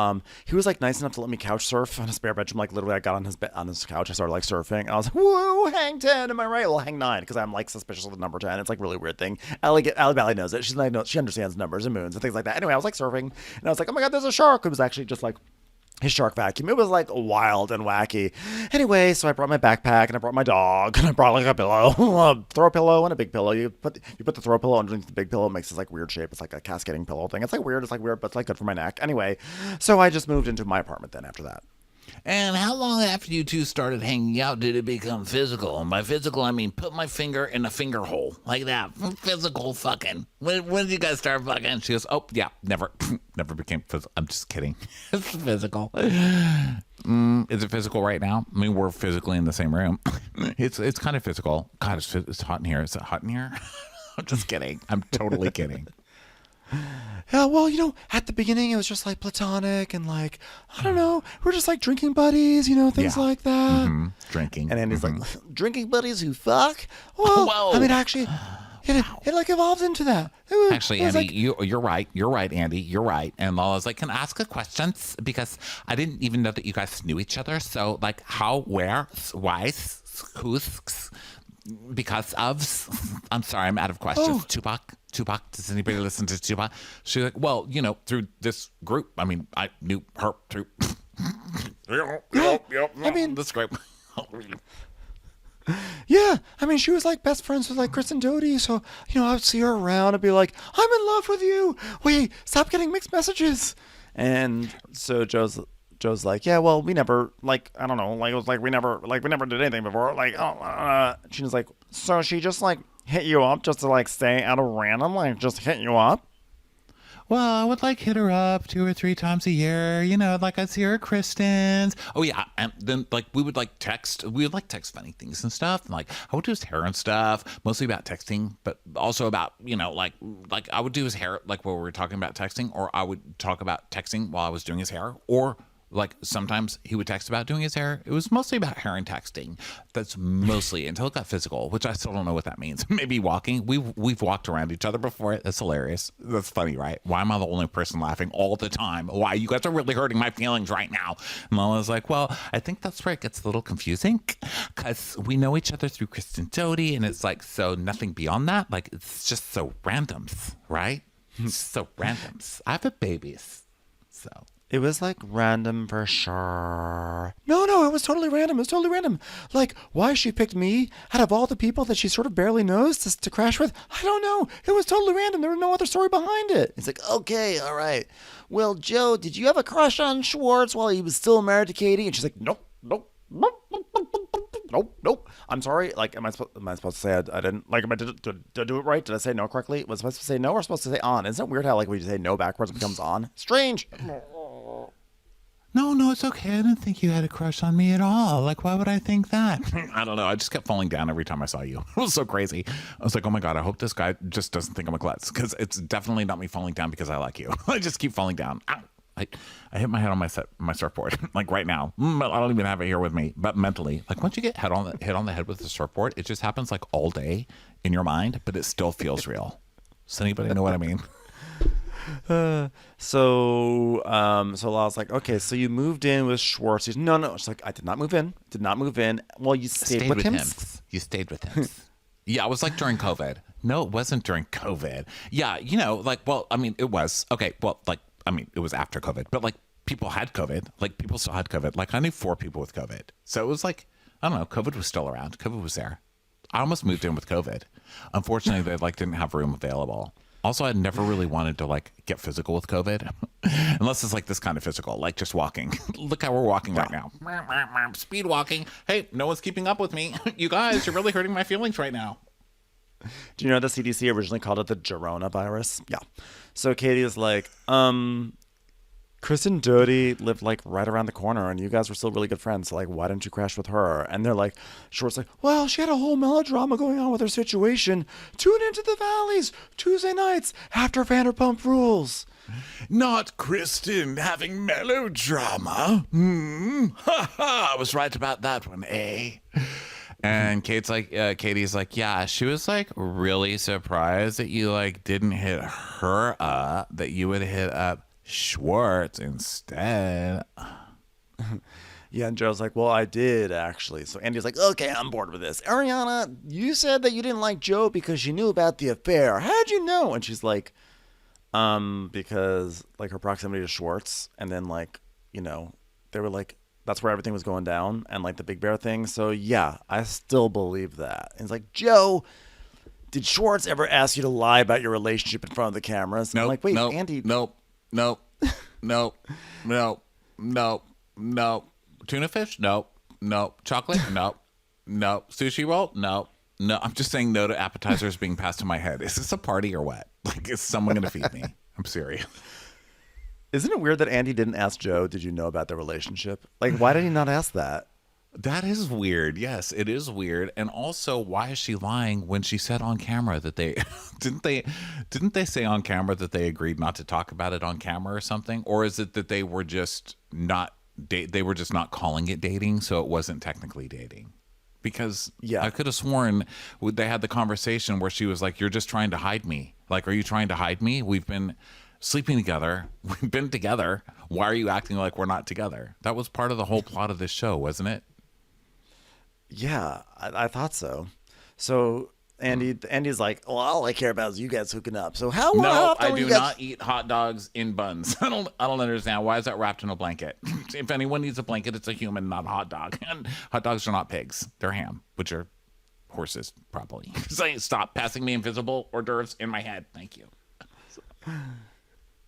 he was like nice enough to let me couch surf on his spare bedroom. Like literally, I got on his couch, I started like surfing, and I was like, whoa, hang 10, am I right? Well, hang 9 because I'm like suspicious of the number 10. It's like really weird thing. Ali Bally knows it. She's like, no, she understands numbers and moons and things like that. Anyway, I was like surfing, and I was like, oh my God, there's a shark. It was actually just like his shark vacuum. It was like wild and wacky. Anyway, so I brought my backpack and I brought my dog and I brought like a pillow, a throw pillow and a big pillow. You put the throw pillow underneath the big pillow. It makes this like weird shape. It's like a cascading pillow thing. It's like weird, but it's like good for my neck. Anyway, so I just moved into my apartment then after that. And how long after you two started hanging out did it become physical? And by physical, I mean put my finger in a finger hole. Like that. Physical fucking. When did you guys start fucking? She goes, oh, yeah, never became physical. I'm just kidding. It's physical. Is it physical right now? I mean, we're physically in the same room. It's kind of physical. God, it's hot in here. Is it hot in here? I'm just kidding. I'm totally kidding. Yeah, well, at the beginning it was just like platonic and like, I don't know, we're just like drinking buddies, things like that. Mm-hmm. Drinking. And Andy's like, drinking buddies who fuck? Well, Whoa. I mean, actually, it like evolved into that. Actually, Andy, you're right. You're right, Andy. You're right. And Lala's like, can I ask a question? Because I didn't even know that you guys knew each other. So, like, how, where, why, who's, because of. I'm sorry, I'm out of questions. Oh. Tupac, does anybody listen to Tupac? She's like, well, through this group. I mean, I knew her through. I mean, this group. Yeah, I mean, she was like best friends with like Chris and Dodie, so I would see her around and be like, "I'm in love with you." Wait, stop getting mixed messages. And so Joe's like, "Yeah, well, we never like I don't know, like it was like we never did anything before." Like, she was like, "So she just like hit you up just to like stay out of random, like just hit you up?" Well, I would like hit her up 2 or 3 times a year. Like I'd see her at Kristen's. Oh yeah, and then like we would like text. We would like text funny things and stuff. Like I would do his hair and stuff, mostly about texting, but also about like I would do his hair like while we were talking about texting, or I would talk about texting while I was doing his hair, or like sometimes he would text about doing his hair. It was mostly about hair and texting. That's mostly until it got physical, which I still don't know what that means. Maybe walking. We've walked around each other before. That's hilarious. That's funny, right? Why am I the only person laughing all the time? Why? You guys are really hurting my feelings right now. And Lala's like, well, I think that's where it gets a little confusing because we know each other through Kristen Doty, and it's like so nothing beyond that. Like it's just so randoms, right? It's so randoms. I have babies, so. It was like random for sure. No, it was totally random. It was totally random. Like, why she picked me out of all the people that she sort of barely knows to crash with, I don't know. It was totally random. There was no other story behind it. It's like, okay, all right. Well, Joe, did you have a crush on Schwartz while he was still married to Katie? And she's like, nope. I'm sorry. Like, am I supposed to say I didn't? Like, am I did do it right? Did I say no correctly? Was I supposed to say no or supposed to say on? Isn't it weird how like when you say no backwards it becomes on? Strange. No, it's okay. I didn't think you had a crush on me at all. Like, why would I think that? I don't know. I just kept falling down every time I saw you. It was so crazy. I was like, oh my God, I hope this guy just doesn't think I'm a klutz, because it's definitely not me falling down because I like you. I just keep falling down. Ow. I hit my head on my surfboard like right now. I don't even have it here with me, but mentally, like once you get hit on the head with the surfboard, it just happens like all day in your mind, but it still feels real. Does anybody know what I mean? So Lala's like, okay, so you moved in with Schwartz. He's, no. She's like, I did not move in. Did not move in. Well, you stayed with him. You stayed with him. Yeah, it was like during COVID. No, it wasn't during COVID. Yeah, like, well, I mean, it was. Okay, well, like, I mean, it was after COVID, but like people had COVID. Like people still had COVID. Like I knew 4 people with COVID. So it was like, I don't know, COVID was still around. COVID was there. I almost moved in with COVID. Unfortunately, they like didn't have room available. Also, I never really wanted to like get physical with COVID, unless it's like this kind of physical, like just walking. Look how we're walking right now. Speed walking. Hey, no one's keeping up with me. You guys, you're really hurting my feelings right now. Do you know the CDC originally called it the Girona virus? Yeah. So Katie is like, Chris and Dodie lived like right around the corner and you guys were still really good friends. So like, why didn't you crash with her? And they're like, Schwartz like, well, she had a whole melodrama going on with her situation. Tune into the Valleys Tuesday nights after Vanderpump Rules. Not Kristen having melodrama. Ha ha! I was right about that one, eh? And Katie's like, yeah, she was like really surprised that you like didn't hit her up, that you would hit up Schwartz instead. Yeah, and Joe's like, well, I did actually. So Andy's like, okay, I'm bored with this. Ariana, you said that you didn't like Joe because you knew about the affair. How'd you know? And she's like, because like her proximity to Schwartz, and then like, they were like, that's where everything was going down, and like the Big Bear thing. So yeah, I still believe that. And it's like, Joe, did Schwartz ever ask you to lie about your relationship in front of the cameras? Nope, I'm like, wait, nope, Andy. Nope. Tuna fish? Nope. Chocolate? Nope. Sushi roll? No. I'm just saying no to appetizers being passed to my head. Is this a party or what? Like, is someone going to feed me? I'm serious. Isn't it weird that Andy didn't ask Joe, did you know about their relationship? Like, why did he not ask that? That is weird. Yes, it is weird. And also, why is she lying when she said on camera that they didn't they say on camera that they agreed not to talk about it on camera or something? Or is it that they were just not calling it dating, so it wasn't technically dating? Because I could have sworn they had the conversation where she was like, "You're just trying to hide me. Like, are you trying to hide me? We've been sleeping together. We've been together. Why are you acting like we're not together?" That was part of the whole plot of this show, wasn't it? Yeah, I thought so. So Andy's like, well, all I care about is you guys hooking up. So how often I do not eat hot dogs in buns. I don't understand. Why is that wrapped in a blanket? If anyone needs a blanket, it's a human, not a hot dog. And hot dogs are not pigs. They're ham, which are horses, probably. Stop passing me invisible hors d'oeuvres in my head. Thank you.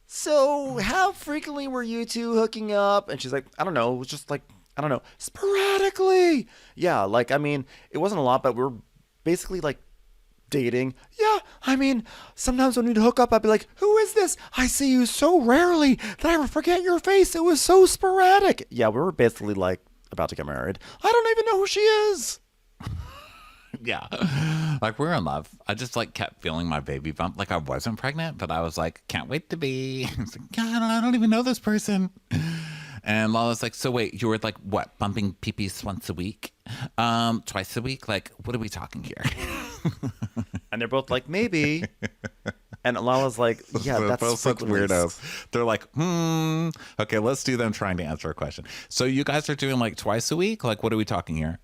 So how frequently were you two hooking up? And she's like, I don't know. It was just like, I don't know, sporadically. Yeah, like, I mean, it wasn't a lot, but we were basically like dating. Yeah, I mean, sometimes when we'd hook up, I'd be like, who is this? I see you so rarely that I forget your face. It was so sporadic. Yeah, we were basically like about to get married. I don't even know who she is. Yeah, like we're in love. I just like kept feeling my baby bump. Like I wasn't pregnant, but I was like, can't wait to be. It's like, God, I don't even know this person. And Lala's like, so wait, you were like, what, bumping pee-pees once a week? Twice a week? Like, what are we talking here? And they're both like, maybe. And Lala's like, yeah, that's both such weirdos. They're like, okay, let's do them trying to answer a question. So you guys are doing like twice a week? Like, what are we talking here?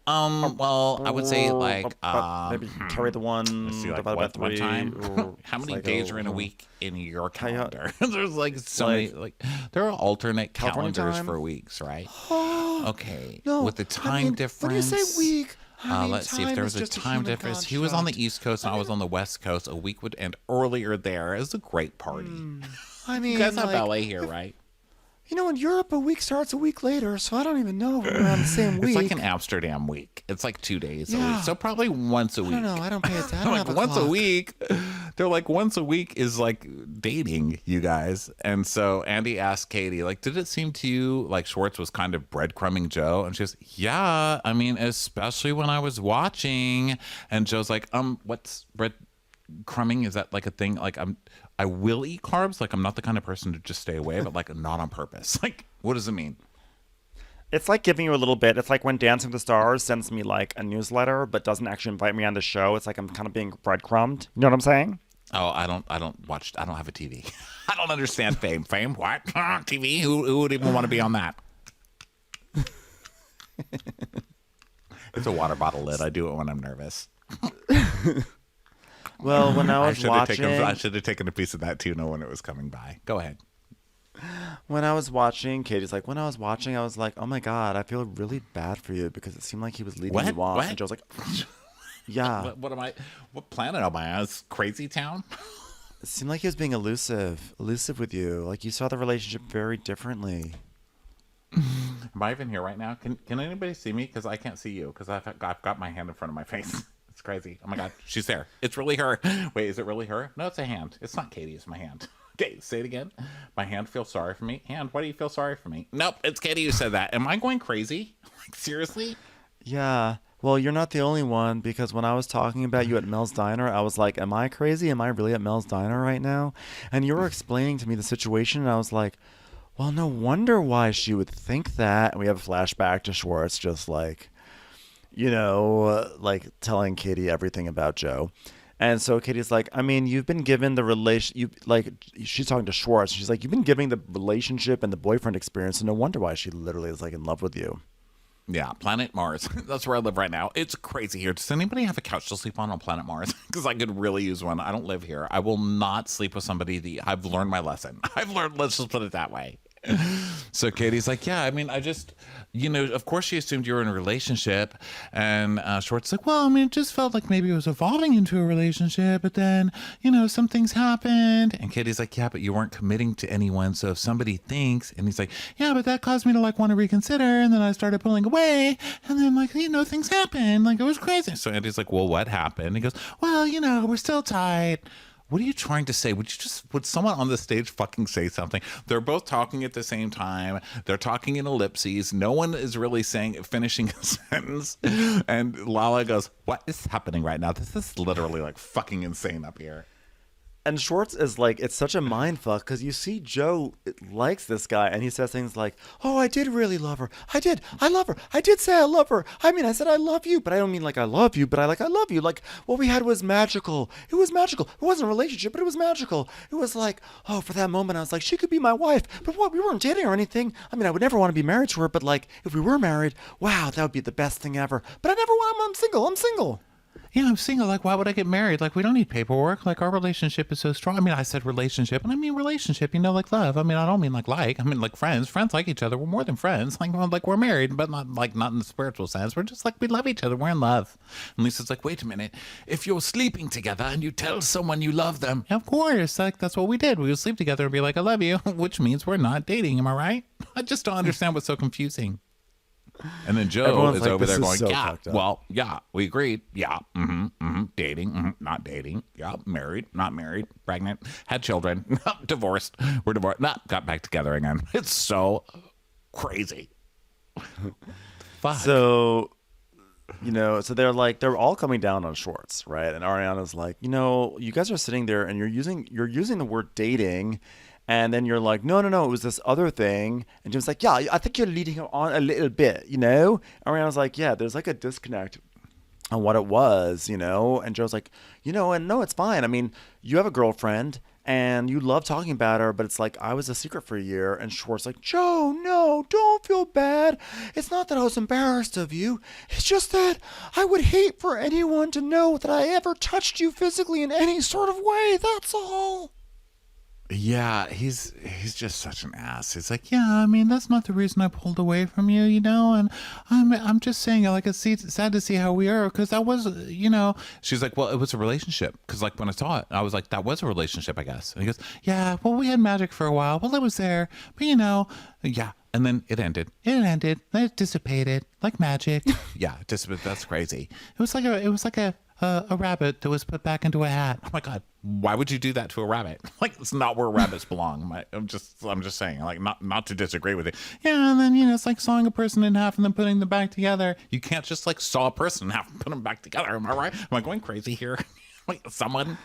Well, I would say like maybe carry the one. Let's see, like one time. How many days are in a week in your calendar? There's like so many. Like there are alternate calendars for weeks, right? Okay. No, with the time difference. When you say week, let's see if there was a time difference. He was on the East Coast and I was on the West Coast. A week would end earlier there. It was a great party. I mean, you guys have ballet here, right? You know, in Europe, a week starts a week later, so I don't even know if we're on the same week. It's like an Amsterdam week. It's like 2 days a Yeah. week. So probably once a week. I don't know. I don't pay attention. I don't Like have a once a clock. week. They're like once a week is like dating, you guys. And so Andy asked Katie, like, did it seem to you like Schwartz was kind of breadcrumbing Joe? And she goes, yeah, I mean, especially when I was watching. And Joe's like, what's breadcrumbing? Is that like a thing? Like I will eat carbs. Like I'm not the kind of person to just stay away, but like not on purpose. Like, what does it mean? It's like giving you a little bit. It's like when Dancing with the Stars sends me like a newsletter, but doesn't actually invite me on the show. It's like I'm kind of being breadcrumbed. You know what I'm saying? Oh, I don't watch. I don't have a TV. I don't understand fame. Fame? What? TV? Who would even want to be on that? It's a water bottle lid. I do it when I'm nervous. Well, when I was watching, I should have taken a piece of that tuna when it was coming by. Go ahead. when I was watching, Katie's like, when I was watching, I was like, oh my God, I feel really bad for you because it seemed like he was leading What? you on. What? And Joe's like, yeah. What am I? What planet am I on? Is Crazy Town? It seemed like he was being elusive with you. Like you saw the relationship very differently. Am I even here right now? Can anybody see me? Because I can't see you. Because I've got my hand in front of my face. It's crazy. Oh my God, she's there. It's really her. Wait, is it really her? No, it's a hand. It's not Katie. It's my hand. Okay, say it again. My hand feels sorry for me. Hand, why do you feel sorry for me? Nope, it's Katie who said that. Am I going crazy? Like seriously? Yeah. Well, you're not the only one because when I was talking about you at Mel's Diner, I was like, am I crazy? Am I really at Mel's Diner right now? And you were explaining to me the situation, and I was like, well, no wonder why she would think that. And we have a flashback to Schwartz just like, like telling Katie everything about Joe. And so Katie's like, I mean, you've been given the she's talking to Schwartz. She's like, you've been giving the relationship and the boyfriend experience. And no wonder why she literally is like in love with you. Yeah, planet Mars. That's where I live right now. It's crazy here. Does anybody have a couch to sleep on planet Mars? Because I could really use one. I don't live here. I will not sleep with somebody. I've learned my lesson. Let's just put it that way. So Katie's like, yeah, I mean, I just, of course she assumed you were in a relationship. And Schwartz's like, well, I mean, it just felt like maybe it was evolving into a relationship. But then, some things happened. And Katie's like, yeah, but you weren't committing to anyone. So if somebody thinks, and he's like, yeah, but that caused me to like want to reconsider. And then I started pulling away. And then like, things happened. Like it was crazy. So Andy's like, well, what happened? He goes, well, we're still tight. What are you trying to say? Would someone on the stage fucking say something? They're both talking at the same time. They're talking in ellipses. No one is really finishing a sentence. And Lala goes, what is happening right now? This is literally like fucking insane up here. And Schwartz is like, it's such a mind fuck because you see Joe likes this guy and he says things like, oh, I did really love her. I did. I love her. I did say I love her. I mean, I said I love you, but I don't mean like I love you, but I love you. Like what we had was magical. It was magical. It wasn't a relationship, but it was magical. It was like, oh, for that moment, I was like, she could be my wife. But what? We weren't dating or anything. I mean, I would never want to be married to her, but like if we were married, wow, that would be the best thing ever. But I never want, I'm single. I'm single. Yeah, I'm single. Like, why would I get married? Like, we don't need paperwork. Like, our relationship is so strong. I mean, I said relationship, and I mean relationship, like love. I mean, I don't mean like. I mean, like friends. Friends like each other. We're more than friends. Like we're married, but not in the spiritual sense. We're just like, we love each other. We're in love. And Lisa's like, wait a minute. If you're sleeping together and you tell someone you love them, of course, like that's what we did. We would sleep together and be like, I love you, which means we're not dating. Am I right? I just don't understand what's so confusing. And then Joe Everyone's is like, over this there is going, so yeah, fucked up. well, yeah, we agreed. Yeah, dating, not dating. Yeah, married, not married, pregnant, had children, divorced. We're divorced. Got back together again. It's so crazy. Fuck. So, so they're all coming down on Schwartz, right? And Ariana's like, you guys are sitting there and you're using the word dating. And then you're like, no, it was this other thing. And Jim's like, yeah, I think you're leading her on a little bit, Ariana's like, yeah, there's like a disconnect on what it was, And Joe's like, and no, it's fine. I mean, you have a girlfriend and you love talking about her, but it's like, I was a secret for a year. And Schwartz like, Joe, no, don't feel bad. It's not that I was embarrassed of you. It's just that I would hate for anyone to know that I ever touched you physically in any sort of way. That's all. Yeah, he's just such an ass. He's like, yeah, I mean, that's not the reason I pulled away from you, you know. And I'm just saying, like, it's sad to see how we are because that was, you know. She's like, well, it was a relationship because, like, when I saw it, I was like, that was a relationship, I guess. And he goes, yeah, well, we had magic for a while. Well, it was there, but you know, yeah. And then it ended. Then it dissipated like magic. Yeah, it dissipated. That's crazy. It was like a rabbit that was put back into a hat. Oh my god, why would you do that to a rabbit? Like, it's not where rabbits belong. I'm just saying, like, not to disagree with it. Yeah, and then, you know, it's like sawing a person in half and then putting them back together. You can't just like saw a person in half and put them back together. Am I right? Am I going crazy here? Like, someone.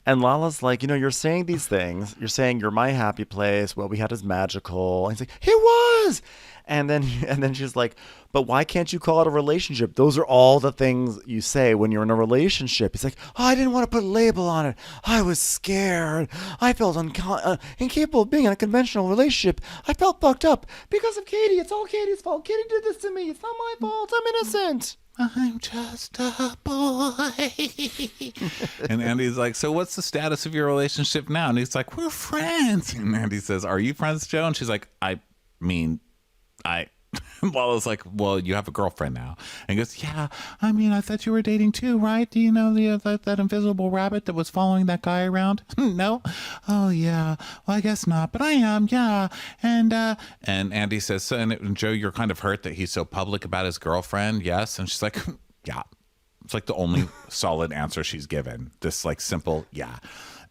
And Lala's like, you know, you're saying these things. You're saying you're my happy place. What we had is magical. And he's like, it was. And then she's like, but why can't you call it a relationship? Those are all the things you say when you're in a relationship. He's like, oh, I didn't want to put a label on it. I was scared. I felt incapable of being in a conventional relationship. I felt fucked up because of Katie. It's all Katie's fault. Katie did this to me. It's not my fault. I'm innocent. I'm just a boy. And Andy's like, so what's the status of your relationship now? And he's like, we're friends. And Andy says, are you friends, Joe? And she's like, I mean, Lala's like, well, you have a girlfriend now. And he goes, yeah, I mean, I thought you were dating too, right? Do you know that invisible rabbit that was following that guy around? No? Oh, yeah. Well, I guess not, but I am, yeah. And Andy says, so, and Joe, you're kind of hurt that he's so public about his girlfriend, yes? And she's like, yeah. It's like the only solid answer she's given. This like simple, yeah.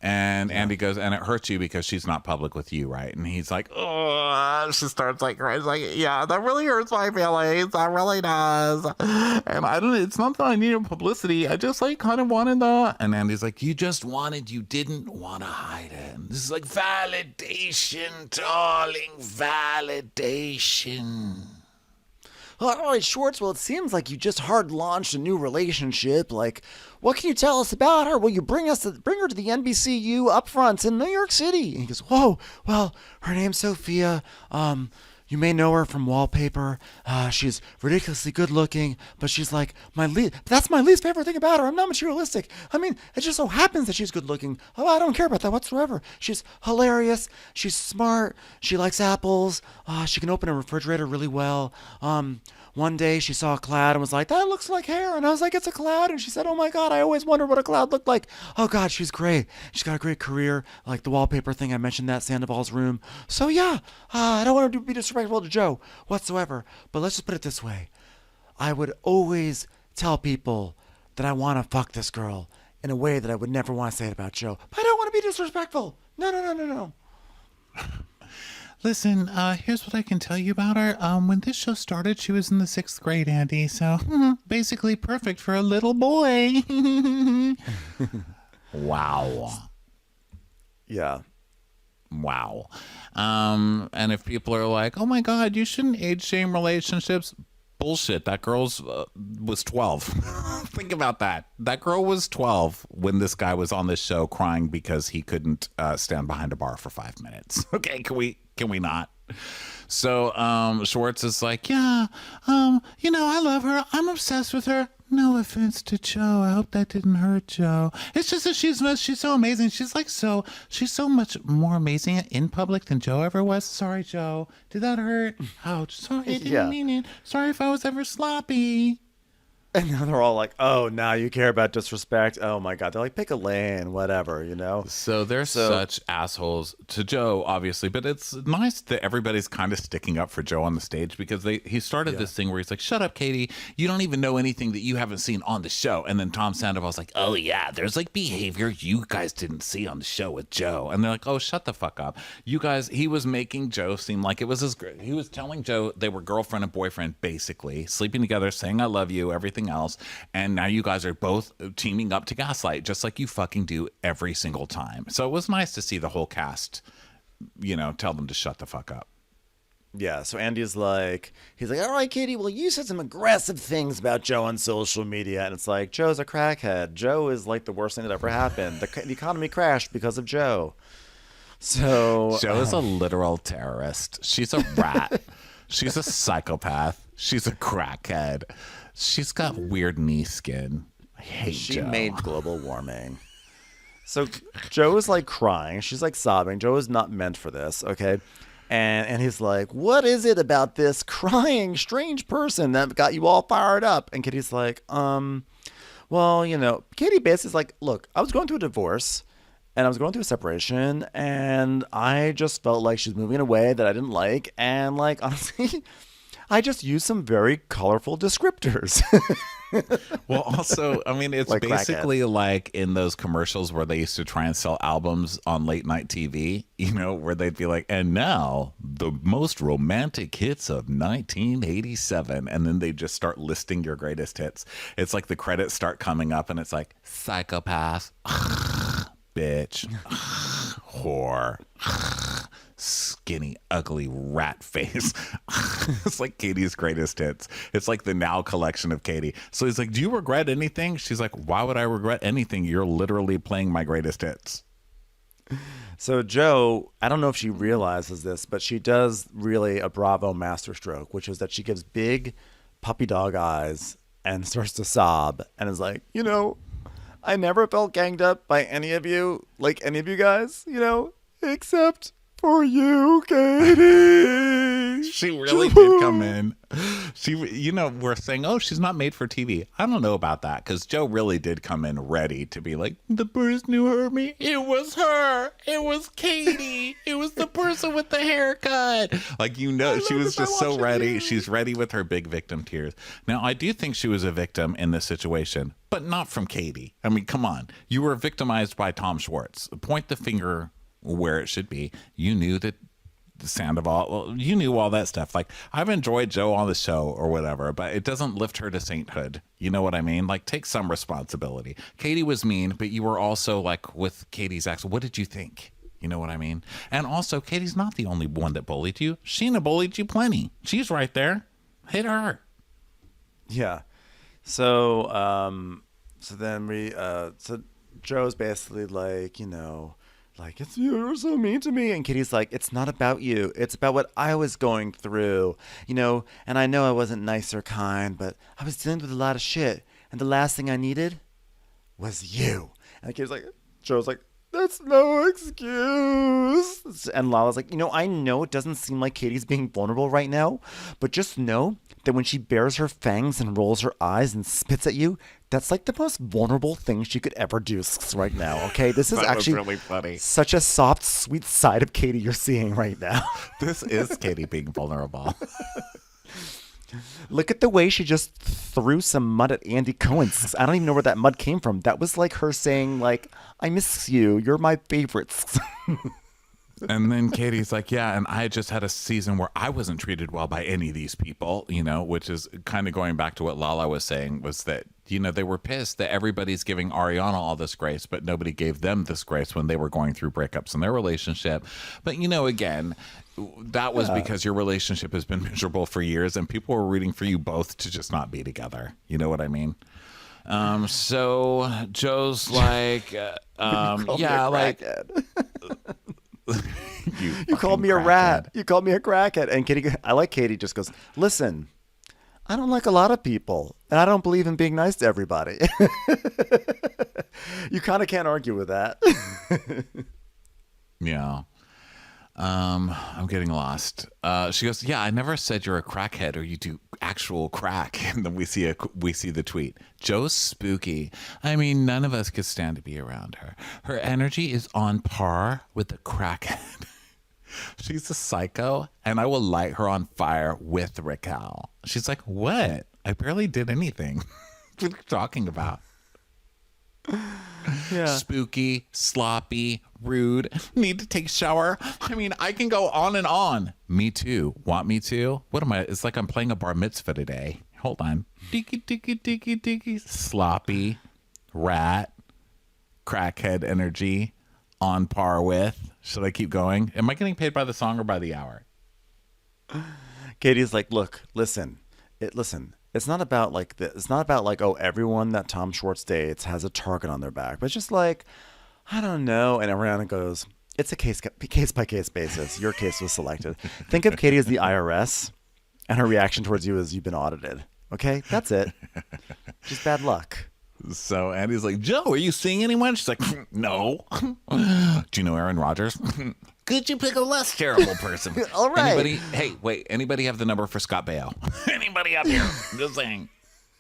And Andy goes, and it hurts you because she's not public with you, right? And he's like, oh, she starts like crying. She's like, yeah, that really hurts my feelings. That really does. And it's not that I needed publicity. I just like kind of wanted the, and Andy's like, you didn't want to hide it. And this is like validation, darling, validation. All right, Schwartz, well, it seems like you just hard launched a new relationship. Like, what can you tell us about her? Will you bring her to the NBCU upfronts in New York City? And he goes, whoa, well, her name's Sophia. You may know her from Wallpaper. She's ridiculously good looking, but she's like that's my least favorite thing about her. I'm not materialistic. I mean, it just so happens that she's good looking. Oh, I don't care about that whatsoever. She's hilarious. She's smart. She likes apples. She can open a refrigerator really well. One day she saw a cloud and was like, that looks like hair. And I was like, it's a cloud. And she said, oh my God, I always wondered what a cloud looked like. Oh God, she's great. She's got a great career. Like the Wallpaper thing, I mentioned that, Sandoval's room. So yeah, I don't want to be disrespectful to Joe whatsoever. But let's just put it this way. I would always tell people that I want to fuck this girl in a way that I would never want to say it about Joe. But I don't want to be disrespectful. No. Listen, here's what I can tell you about her. When this show started, she was in the 6th grade, Andy. So basically perfect for a little boy. Wow. Yeah. Wow. And if people are like, oh my God, you shouldn't age shame relationships. Bullshit. That girl's was 12. Think about that. That girl was 12 when this guy was on this show crying because he couldn't stand behind a bar for 5 minutes. Okay, can we not? So Schwartz is like, yeah, you know, I love her. I'm obsessed with her. No offense to Joe. I hope that didn't hurt Joe. It's just that she's so amazing. She's so much more amazing in public than Joe ever was. Sorry, Joe. Did that hurt? Ouch. Sorry, I didn't mean it. Sorry if I was ever sloppy. And now they're all like, oh, now you care about disrespect. Oh, my God. They're like, pick a lane, whatever, you know? So they're such assholes to Joe, obviously. But it's nice that everybody's kind of sticking up for Joe on the stage because he started this thing where he's like, shut up, Katie. You don't even know anything that you haven't seen on the show. And then Tom Sandoval's like, oh, yeah, there's like behavior you guys didn't see on the show with Joe. And they're like, oh, shut the fuck up. You guys, he was making Joe seem like it was his, he was telling Joe they were girlfriend and boyfriend, basically, sleeping together, saying I love you, everything else, and now you guys are both teaming up to gaslight just like you fucking do every single time. So it was nice to see the whole cast, you know, tell them to shut the fuck up. Yeah, so Andy's like, he's like, all right, Katie, well, you said some aggressive things about Joe on social media. And it's like, Joe's a crackhead. Joe is like the worst thing that ever happened. The economy crashed because of Joe. So Joe is a literal terrorist. She's a rat. She's a psychopath. She's a crackhead. She's got weird knee skin. I hate Joe. She made global warming. So Joe is like crying. She's like sobbing. Joe is not meant for this, okay? And he's like, "What is it about this crying strange person that got you all fired up?" And Katie's like, well, Katie basically is like, "Look, I was going through a divorce and I was going through a separation and I just felt like she's moving in a way that I didn't like, and like honestly, I just used some very colorful descriptors." Well, also, I mean, it's Like basically like in those commercials where they used to try and sell albums on late night TV, where they'd be like, and now the most romantic hits of 1987. And then they just start listing your greatest hits. It's like the credits start coming up and it's like, psychopath, bitch, whore, skinny, ugly rat face. It's like Katie's greatest hits. It's like the Now collection of Katie. So he's like, do you regret anything? She's like, why would I regret anything? You're literally playing my greatest hits. So Joe, I don't know if she realizes this, but she does really a Bravo masterstroke, which is that she gives big puppy dog eyes and starts to sob and is like, I never felt ganged up by any of you, like any of you guys, except for you, Katie. She really did come in. She, we're saying, oh, she's not made for TV. I don't know about that, because Joe really did come in ready to be like, the person who hurt me, it was her. It was Katie. It was the person with the haircut. Like, she was just so ready. She's ready with her big victim tears. Now, I do think she was a victim in this situation, but not from Katie. I mean, come on. You were victimized by Tom Schwartz. Point the finger where it should be. You knew that the Sandoval, well, you knew all that stuff. Like, I've enjoyed Joe on the show or whatever, but it doesn't lift her to sainthood. You know what I mean? Like, take some responsibility. Katie was mean, but you were also like with Katie's ex. What did you think? You know what I mean? And also, Katie's not the only one that bullied you. Sheena bullied you plenty. She's right there. Hit her. Yeah. So, so Joe's basically like, like, you're so mean to me. And Kitty's like, it's not about you. It's about what I was going through, and I know I wasn't nice or kind, but I was dealing with a lot of shit. And the last thing I needed was you. And Joe's like, that's no excuse. And Lala's like, I know it doesn't seem like Katie's being vulnerable right now, but just know that when she bares her fangs and rolls her eyes and spits at you, that's like the most vulnerable thing she could ever do right now, okay? This is actually really funny. Such a soft, sweet side of Katie you're seeing right now. This is Katie being vulnerable. Look at the way she just threw some mud at Andy Cohen's. I don't even know where that mud came from. That was like her saying, like, I miss you. You're my favorites. And then Katie's like, yeah, and I just had a season where I wasn't treated well by any of these people, which is kind of going back to what Lala was saying, was that, they were pissed that everybody's giving Ariana all this grace, but nobody gave them this grace when they were going through breakups in their relationship. But, again, that was because your relationship has been miserable for years and people were rooting for you both to just not be together. You know what I mean? So Joe's like, yeah, like... You called me a rat. You called me a crackhead. And Katie just goes, listen, I don't like a lot of people, and I don't believe in being nice to everybody. You kind of can't argue with that. Yeah. I'm getting lost. She goes, yeah, I never said you're a crackhead or you do actual crack. And then we see the tweet. Joe's spooky. I mean, none of us could stand to be around her. Her energy is on par with the crackhead. She's a psycho, and I will light her on fire with Raquel. She's like, what? I barely did anything. What are you talking about? Yeah. Spooky, sloppy, rude, need to take a shower. I mean, I can go on and on. Me too. Want me to? What am I? It's like I'm playing a bar mitzvah today. Hold on. Dicky. Sloppy, rat, crackhead energy, on par with. Should I keep going? Am I getting paid by the song or by the hour? Katie's like, look, listen. It's not about like this. It's not about like, oh, everyone that Tom Schwartz dates has a target on their back. But it's just like, I don't know. And Ariana goes, it's a case by case basis. Your case was selected. Think of Katie as the IRS, and her reaction towards you is you've been audited. Okay, that's it. Just bad luck. So Andy's like, Joe, are you seeing anyone? She's like, no. Do you know Aaron Rodgers? Could you pick a less terrible person? All right. Anybody? Hey, wait. Anybody have the number for Scott Baio? Anybody out there? Just saying.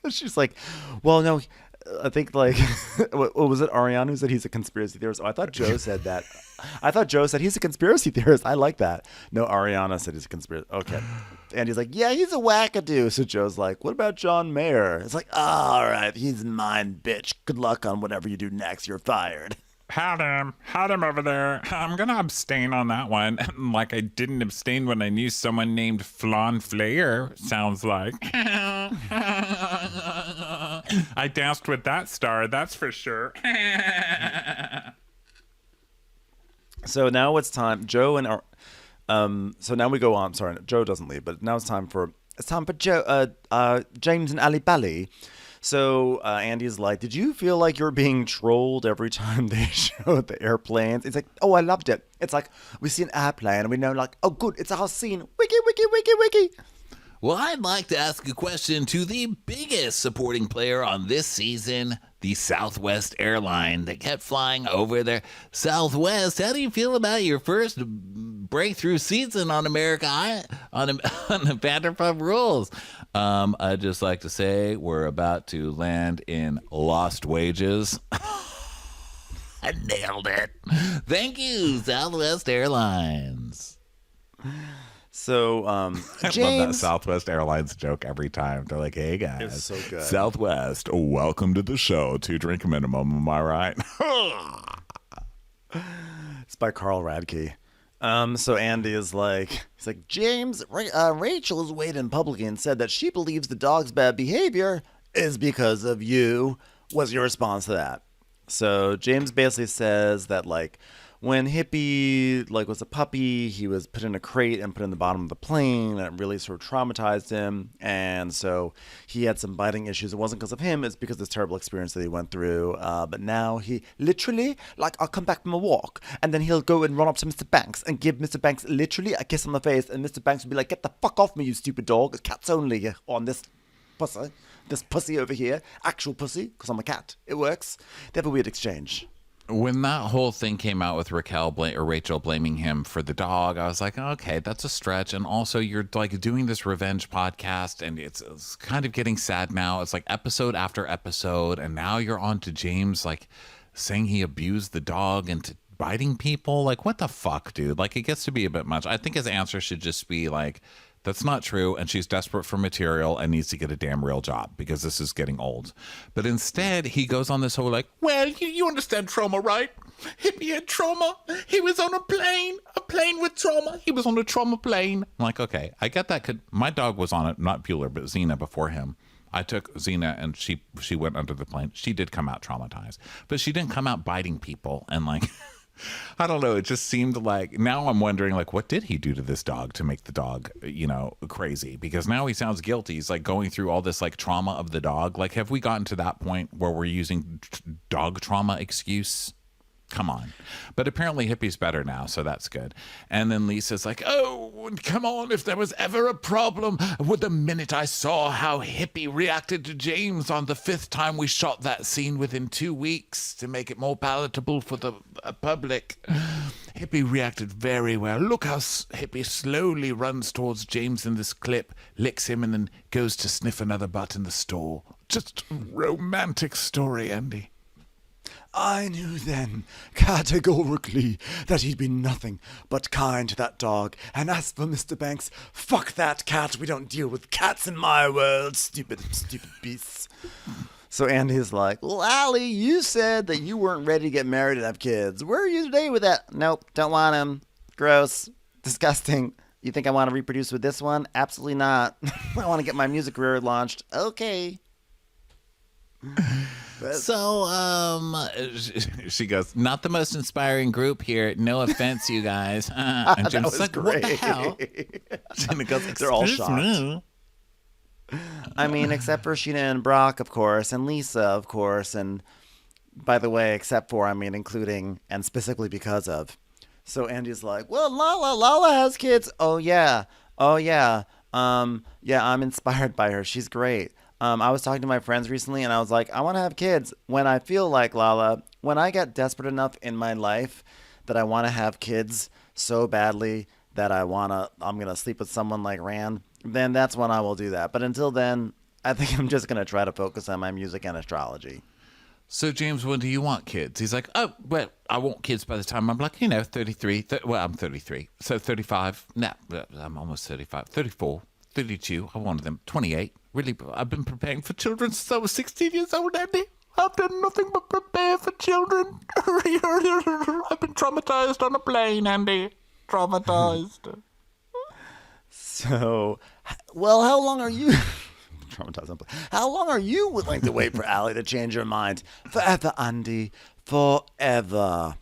She's like, well, no, I think like, what was it? Ariana who said he's a conspiracy theorist. Oh, I thought Joe said that. I thought Joe said he's a conspiracy theorist. I like that. No, Ariana said he's a conspiracy. Okay. And he's like, yeah, he's a wackadoo. So Joe's like, what about John Mayer? It's like, all right, he's mine, bitch. Good luck on whatever you do next. You're fired. Had him over there. I'm gonna abstain on that one. Like I didn't abstain when I knew someone named Flan Flair, sounds like. I danced with that star, that's for sure. So now it's time. Joe and so now we go on. Sorry, Joe doesn't leave, but now it's time for Joe, James and Ali Bally. So Andy's like, did you feel like you're being trolled every time they showed the airplanes? It's like, oh, I loved it. It's like we see an airplane and we know like, oh, good, it's our scene. Wiki, wiki, wiki, wiki. Well, I'd like to ask a question to the biggest supporting player on this season, the Southwest airline that kept flying over there. Southwest, how do you feel about your first breakthrough season on on the Vanderpump Rules? I'd just like to say we're about to land in Lost Wages. I nailed it. Thank you, Southwest Airlines. So I James, love that Southwest Airlines joke every time. They're like, hey guys, It's so good. Southwest, welcome to the show. 2 drink minimum, am I right? it's by Carl Radke. So Andy is like, he's like, James, Rachel has weighed in publicly and said that she believes the dog's bad behavior is because of you. What's your response to that? So James basically says that like when Hippie like was a puppy, he was put in a crate and put in the bottom of the plane, and it really sort of traumatized him. And so he had some biting issues. It wasn't because of him; it's because of this terrible experience that he went through. But now he literally, like, I'll come back from a walk, and then he'll go and run up to Mr. Banks and give Mr. Banks literally a kiss on the face, and Mr. Banks will be like, "Get the fuck off me, you stupid dog! Cats only on this pussy." This pussy over here, actual pussy, because I'm a cat. It works. They have a weird exchange. When that whole thing came out with Rachel blaming him for the dog, I was like, okay, that's a stretch. And also, you're like doing this revenge podcast, and it's kind of getting sad now. It's like episode after episode, and now you're on to James like saying he abused the dog into biting people. Like, what the fuck, dude? Like, it gets to be a bit much. I think his answer should just be like, that's not true, and she's desperate for material and needs to get a damn real job because this is getting old. But instead, he goes on this whole like, well, you understand trauma, right? Hippie had trauma. He was on a plane with trauma. He was on a trauma plane. I'm like, okay, I get that. My dog was on it, not Bueller, but Xena before him. I took Xena and she went under the plane. She did come out traumatized, but she didn't come out biting people and like... I don't know. It just seemed like now I'm wondering, like, what did he do to this dog to make the dog, crazy? Because now he sounds guilty. He's like going through all this like trauma of the dog. Like, have we gotten to that point where we're using dog trauma excuse? Come on. But apparently Hippie's better now, so that's good. And then Lisa's like, oh, come on, if there was ever a problem with the minute I saw how Hippie reacted to James on the 5th time we shot that scene within 2 weeks to make it more palatable for the public. Hippie reacted very well. Look how Hippie slowly runs towards James in this clip, licks him, and then goes to sniff another butt in the store. Just a romantic story, Andy. I knew then, categorically, that he'd been nothing but kind to that dog. And as for Mr. Banks, fuck that cat. We don't deal with cats in my world, stupid beasts. So Andy's like, well, Allie, you said that you weren't ready to get married and have kids. Where are you today with that? Nope, don't want him. Gross. Disgusting. You think I want to reproduce with this one? Absolutely not. I want to get my music career launched. Okay. So, she goes, not the most inspiring group here. No offense, you guys. And Jim's was like, great. what the hell? And goes, They're all "Excuse shocked. me." I mean, except for Sheena and Brock, of course, and Lisa, of course, and by the way, except for, I mean, including and specifically because of. So Andy's like, well, Lala has kids. Oh yeah. Yeah, I'm inspired by her. She's great. I was talking to my friends recently, and I was like, I want to have kids when I feel like Lala. When I get desperate enough in my life that I want to have kids so badly that I'm gonna sleep with someone like Rand, then that's when I will do that. But until then, I think I'm just gonna try to focus on my music and astrology. So, James, when do you want kids? He's like, oh, well, I want kids by the time I'm like, 33. Well, I'm 33. So 35. No, I'm almost 35. 34, 32. I wanted them. 28. Really, I've been preparing for children since I was 16 years old, Andy. I've done nothing but prepare for children. I've been traumatized on a plane, Andy. Traumatized. So, well, how long are you? Traumatized. How long are you willing to wait for Allie to change her mind? Forever, Andy. Forever.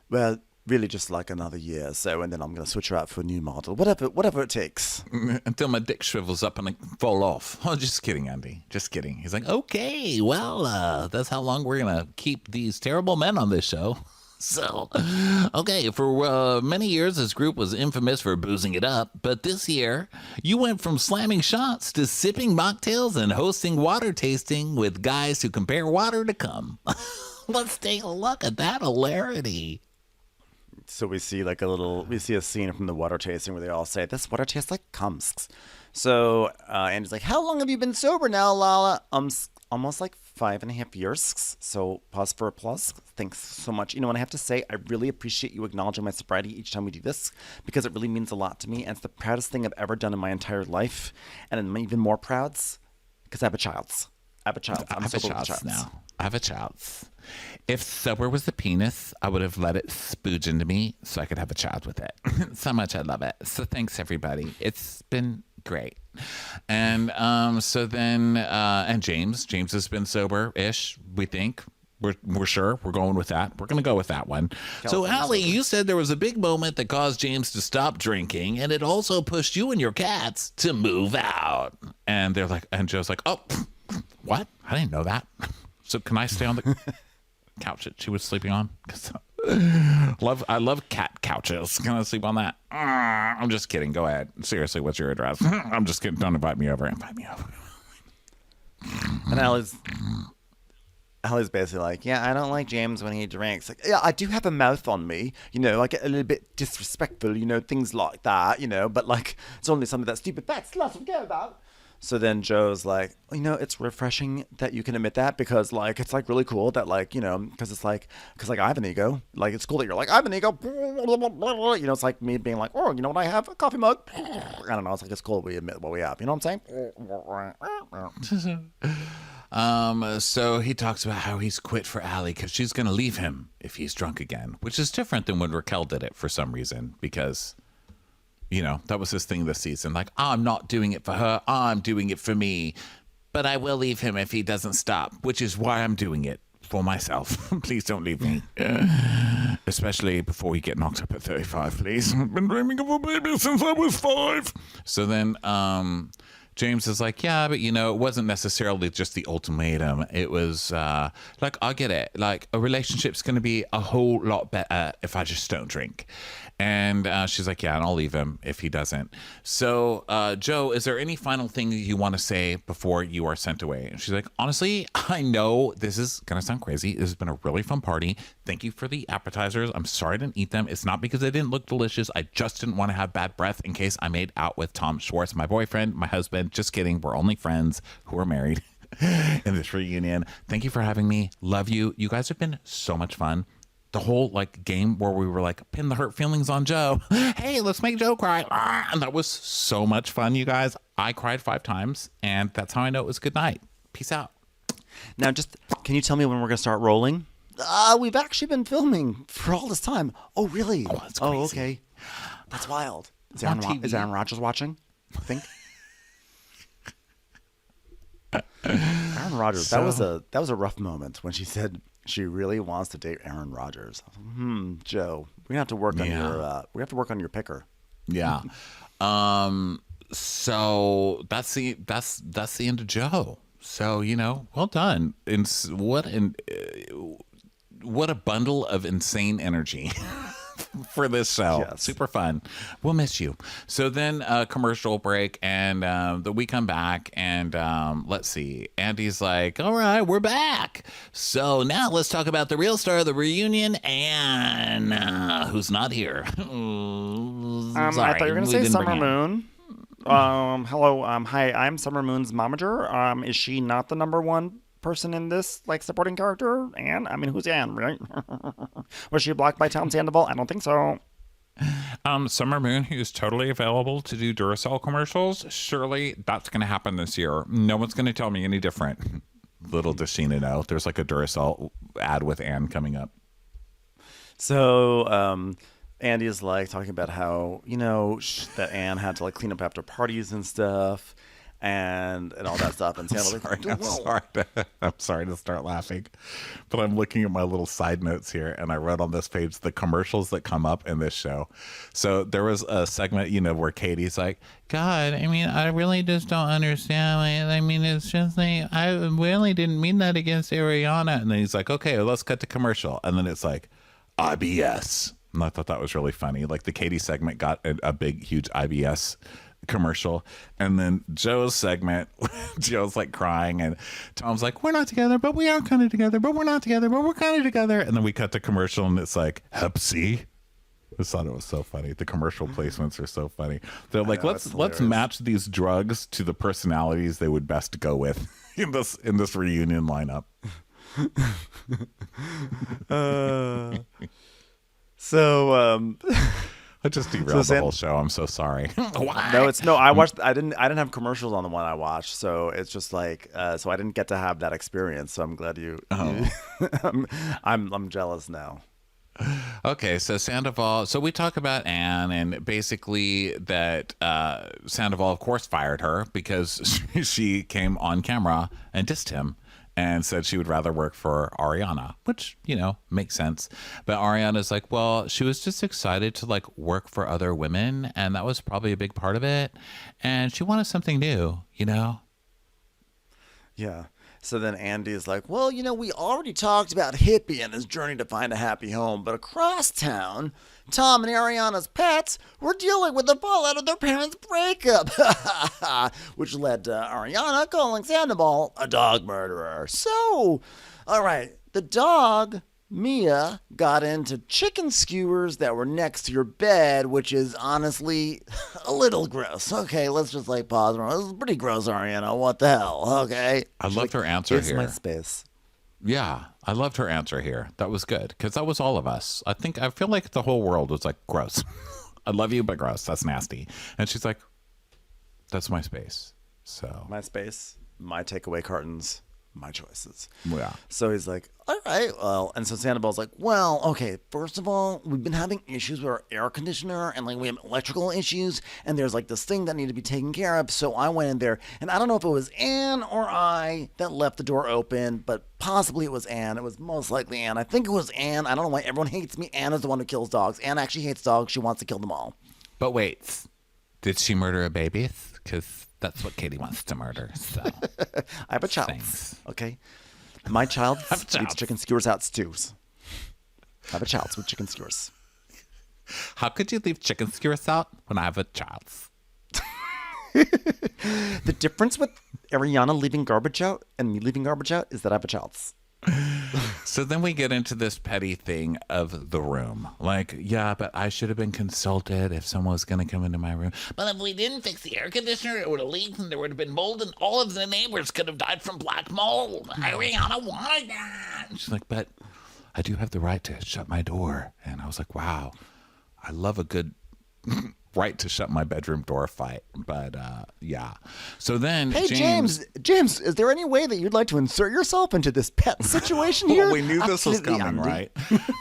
Well, really, just like another year or so, and then I'm gonna switch her out for a new model. Whatever it takes. Until my dick shrivels up and I fall off. Oh, just kidding, Andy. Just kidding. He's like, okay, well, that's how long we're gonna keep these terrible men on this show. So, okay, for many years, this group was infamous for boozing it up, but this year, you went from slamming shots to sipping mocktails and hosting water tasting with guys who compare water to cum. Let's take a look at that hilarity. So we see a scene from the water tasting where they all say, "This water tastes like cumsks." So Andy's like, "How long have you been sober now, Lala?" Almost like 5.5 years. So pause for applause. Thanks so much. And I have to say, I really appreciate you acknowledging my sobriety each time we do this because it really means a lot to me. And it's the proudest thing I've ever done in my entire life. And I'm even more proud because I have a child. I have a child now. I have a child. If sober was the penis, I would have let it spooge into me so I could have a child with it. So much I love it. So thanks, everybody. It's been great. And so then, and James has been sober-ish, we think. We're sure. We're going with that. We're going to go with that one. So, Allie, you said there was a big moment that caused James to stop drinking, and it also pushed you and your cats to move out. And they're like, and Joe's like, oh, what? I didn't know that. So can I stay on the couch that she was sleeping on? I love cat couches. Can I sleep on that? I'm just kidding. Go ahead. Seriously, what's your address? I'm just kidding. Don't invite me over. Invite me over. And Allie's basically like, yeah, I don't like James when he drinks. Like, yeah, I do have a mouth on me. I get a little bit disrespectful, things like that, but like, it's only something that stupid fat sluts would care about. So then Joe's like, it's refreshing that you can admit that because, like, it's, like, really cool that, like, because I have an ego. Like, it's cool that you're like, I have an ego. It's like me being like, oh, you know what I have? A coffee mug. I don't know. It's like, it's cool we admit what we have. You know what I'm saying? So he talks about how he's quit for Allie because she's going to leave him if he's drunk again, which is different than when Raquel did it for some reason because... that was his thing this season. Like, I'm not doing it for her. I'm doing it for me. But I will leave him if he doesn't stop, which is why I'm doing it for myself. Please don't leave me. Especially before we get knocked up at 35, please. I've been dreaming of a baby since I was 5. So then James is like, yeah, but it wasn't necessarily just the ultimatum. It was like, I get it. Like, a relationship's going to be a whole lot better if I just don't drink. And she's like, yeah, and I'll leave him if he doesn't. So, Joe, is there any final thing you want to say before you are sent away? And she's like, honestly, I know this is going to sound crazy. This has been a really fun party. Thank you for the appetizers. I'm sorry I didn't eat them. It's not because they didn't look delicious. I just didn't want to have bad breath in case I made out with Tom Schwartz, my boyfriend, my husband. Just kidding. We're only friends who are married in this reunion. Thank you for having me. Love you. You guys have been so much fun. The whole game where we were like, pin the hurt feelings on Joe. Hey, let's make Joe cry. And that was so much fun, you guys. I cried 5 times, and that's how I know it was a good night. Peace out. Now, can you tell me when we're going to start rolling? We've actually been filming for all this time. Oh, really? Oh, that's crazy. Oh, okay. That's wild. Is Aaron Rodgers watching? I think. Aaron Rodgers. That was a rough moment when she said she really wants to date Aaron Rodgers. Joe, we have to work on your picker. Yeah. So that's the end of Joe. So well done. What a bundle of insane energy. for this show. Yes. Super fun. We'll miss you. So then commercial break, and we come back, and let's see. Andy's like, all right, we're back. So now let's talk about the real star of the reunion, Anne, who's not here. I thought you were going to say Summer Moon. Hello. Hi, I'm Summer Moon's momager. Is she not the number one person in this supporting character? Anne? I mean, who's Anne, right? Was she blocked by Tom Sandoval? I don't think so. Summer Moon, who's totally available to do Duracell commercials. Surely that's going to happen this year. No one's going to tell me any different. Little does Sheena know. There's like a Duracell ad with Anne coming up. So, Andy is talking about how, that Anne had to clean up after parties and stuff. And all that stuff. And I'm sorry to start laughing, but I'm looking at my little side notes here, and I wrote on this page the commercials that come up in this show. So there was a segment, where Katie's like, God, I mean, I really just don't understand. I mean, it's just I really didn't mean that against Ariana. And then he's like, okay, well, let's cut to commercial. And then it's like, IBS. And I thought that was really funny. The Katie segment got a big, huge IBS commercial, and then Joe's segment, Joe's crying, and Tom's like, we're not together, but we are kind of together, but we're not together, but we're kind of together. And then we cut to commercial, and it's like, Hep C. I just thought it was so funny. The commercial placements are so funny. They're like, let's match these drugs to the personalities they would best go with in this reunion lineup. I just derailed the whole show. I'm so sorry. I watched. I didn't have commercials on the one I watched, so it's just so I didn't get to have that experience. So I'm glad you. I'm jealous now. Okay, so Sandoval. So we talk about Anne, and basically that Sandoval, of course, fired her because she came on camera and dissed him and said she would rather work for Ariana, which, makes sense. But Ariana's like, well, she was just excited to work for other women, and that was probably a big part of it. And she wanted something new, Yeah. So then Andy's like, well, we already talked about Hippie and his journey to find a happy home, but across town, Tom and Ariana's pets were dealing with the fallout of their parents' breakup, which led to Ariana calling Sandoval a dog murderer. So, all right, the dog, Mia, got into chicken skewers that were next to your bed, which is honestly a little gross. Okay, let's just pause. This is pretty gross, Ariana. What the hell? Okay. I loved her answer it's here. My space. Yeah, I loved her answer here. That was good, because that was all of us. I feel like the whole world was gross. I love you, but gross. That's nasty. And she's like, that's my space. So my space, my takeaway cartons, my choices. Yeah. So he's like, all right, well, and so Sandoval's like, well, okay, first of all, we've been having issues with our air conditioner, and we have electrical issues, and there's this thing that needed to be taken care of. So I went in there, and I don't know if it was Anne or I that left the door open, but possibly it was Anne. It was most likely Anne. I think it was Anne. I don't know why everyone hates me. Anne is the one who kills dogs. Anne actually hates dogs. She wants to kill them all. But wait, did she murder a baby? Because that's what Katie wants to murder. So I have a child. Thanks. Okay. My child eats chicken skewers out stews. I have a child with chicken skewers. How could you leave chicken skewers out when I have a child? The difference with Ariana leaving garbage out and me leaving garbage out is that I have a child. So then we get into this petty thing of the room. Yeah, but I should have been consulted if someone was going to come into my room. But if we didn't fix the air conditioner, it would have leaked and there would have been mold and all of the neighbors could have died from black mold. Ariana wanted that. She's like, but I do have the right to shut my door. And I was like, wow, I love a good right to shut my bedroom door fight. But yeah. So then hey, James, is there any way that you'd like to insert yourself into this pet situation here? Well, we knew this was Absolutely, coming, Andy. right?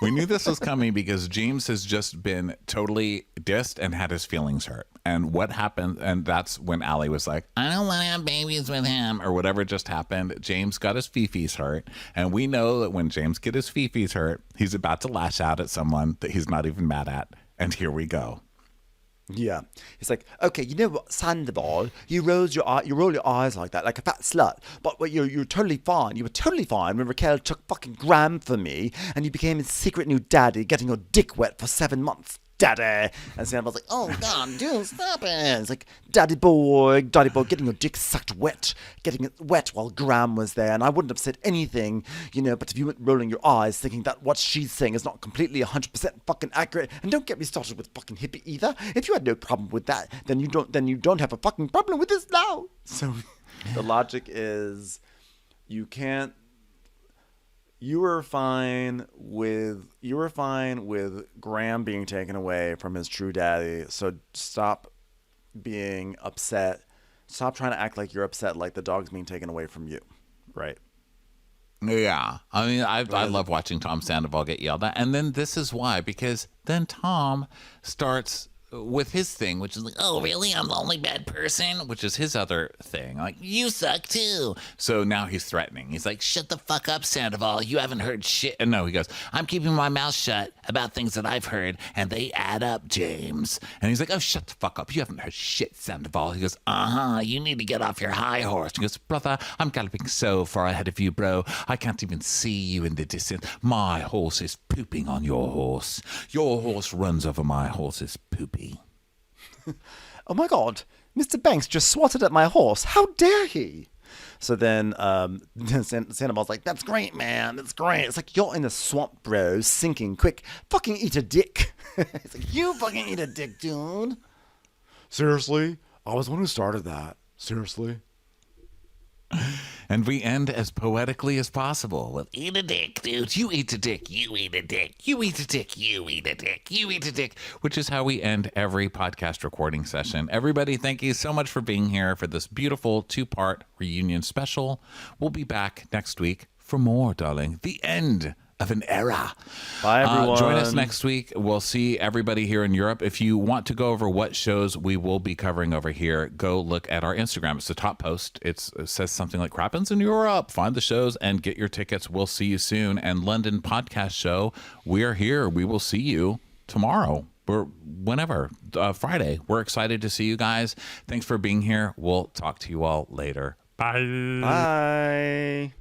We knew this was coming because James has just been totally dissed and had his feelings hurt. And what happened? And that's when Allie was like, I don't want to have babies with him, or whatever just happened. James got his fifis hurt. And we know that when James get his fifis hurt, he's about to lash out at someone that he's not even mad at. And here we go. Yeah. It's like, okay, you know what, Sandoval, you roll your eyes like that, like a fat slut. But you're totally fine. You were totally fine when Raquel took fucking Graham for me, and you became his secret new daddy, getting your dick wet for 7 months. Daddy. And Sandoval's like, oh God, dude, stop it. It's like, daddy boy, getting your dick sucked wet, getting it wet while Graham was there. And I wouldn't have said anything, but if you went rolling your eyes thinking that what she's saying is not completely 100% fucking accurate, and don't get me started with fucking hippie either. If you had no problem with that, then you don't have a fucking problem with this now. So the logic is you can't. You were fine with Graham being taken away from his true daddy. So stop being upset. Stop trying to act like you're upset, like the dog's being taken away from you, right? Yeah. I mean, I love watching Tom Sandoval get yelled at. And then this is why, because then Tom starts with his thing, which is like, Oh, really? I'm the only bad person? which is his other thing. Like, You suck too. so now he's threatening. He's like, Shut the fuck up, Sandoval. You haven't heard shit. and no, he goes, I'm keeping my mouth shut about things that I've heard, and they add up, James. and he's like, oh, shut the fuck up. You haven't heard shit, Sandoval. He goes, You need to get off your high horse. He goes, brother, I'm galloping so far ahead of you, bro. I can't even see you in the distance. My horse is pooping on your horse. Your horse runs over my horse's poopy. Oh my God, Mr. Banks just swatted at my horse. How dare he? So then Sandoval's like, that's great, man. That's great. It's like, you're in the swamp, bro, sinking. Quick, fucking eat a dick. It's like, you fucking eat a dick, dude. Seriously? I was the one who started that. Seriously? And we end as poetically as possible with, Eat a dick, dude. You eat a dick. You eat a dick. You eat a dick. You eat a dick. You eat a dick. which is how we end every podcast recording session. Everybody, thank you so much for being here for this beautiful 2-part reunion special. We'll be back next week for more, darling. The end of an era. Bye, everyone. Join us next week. We'll see everybody here in Europe. If you want to go over what shows we will be covering over here, go look at our Instagram. It's the top post. It says something like Crappens in Europe. Find the shows and get your tickets. We'll see you soon. And London Podcast Show, we are here. We will see you tomorrow or whenever, Friday. We're excited to see you guys. Thanks for being here. We'll talk to you all later. Bye. Bye.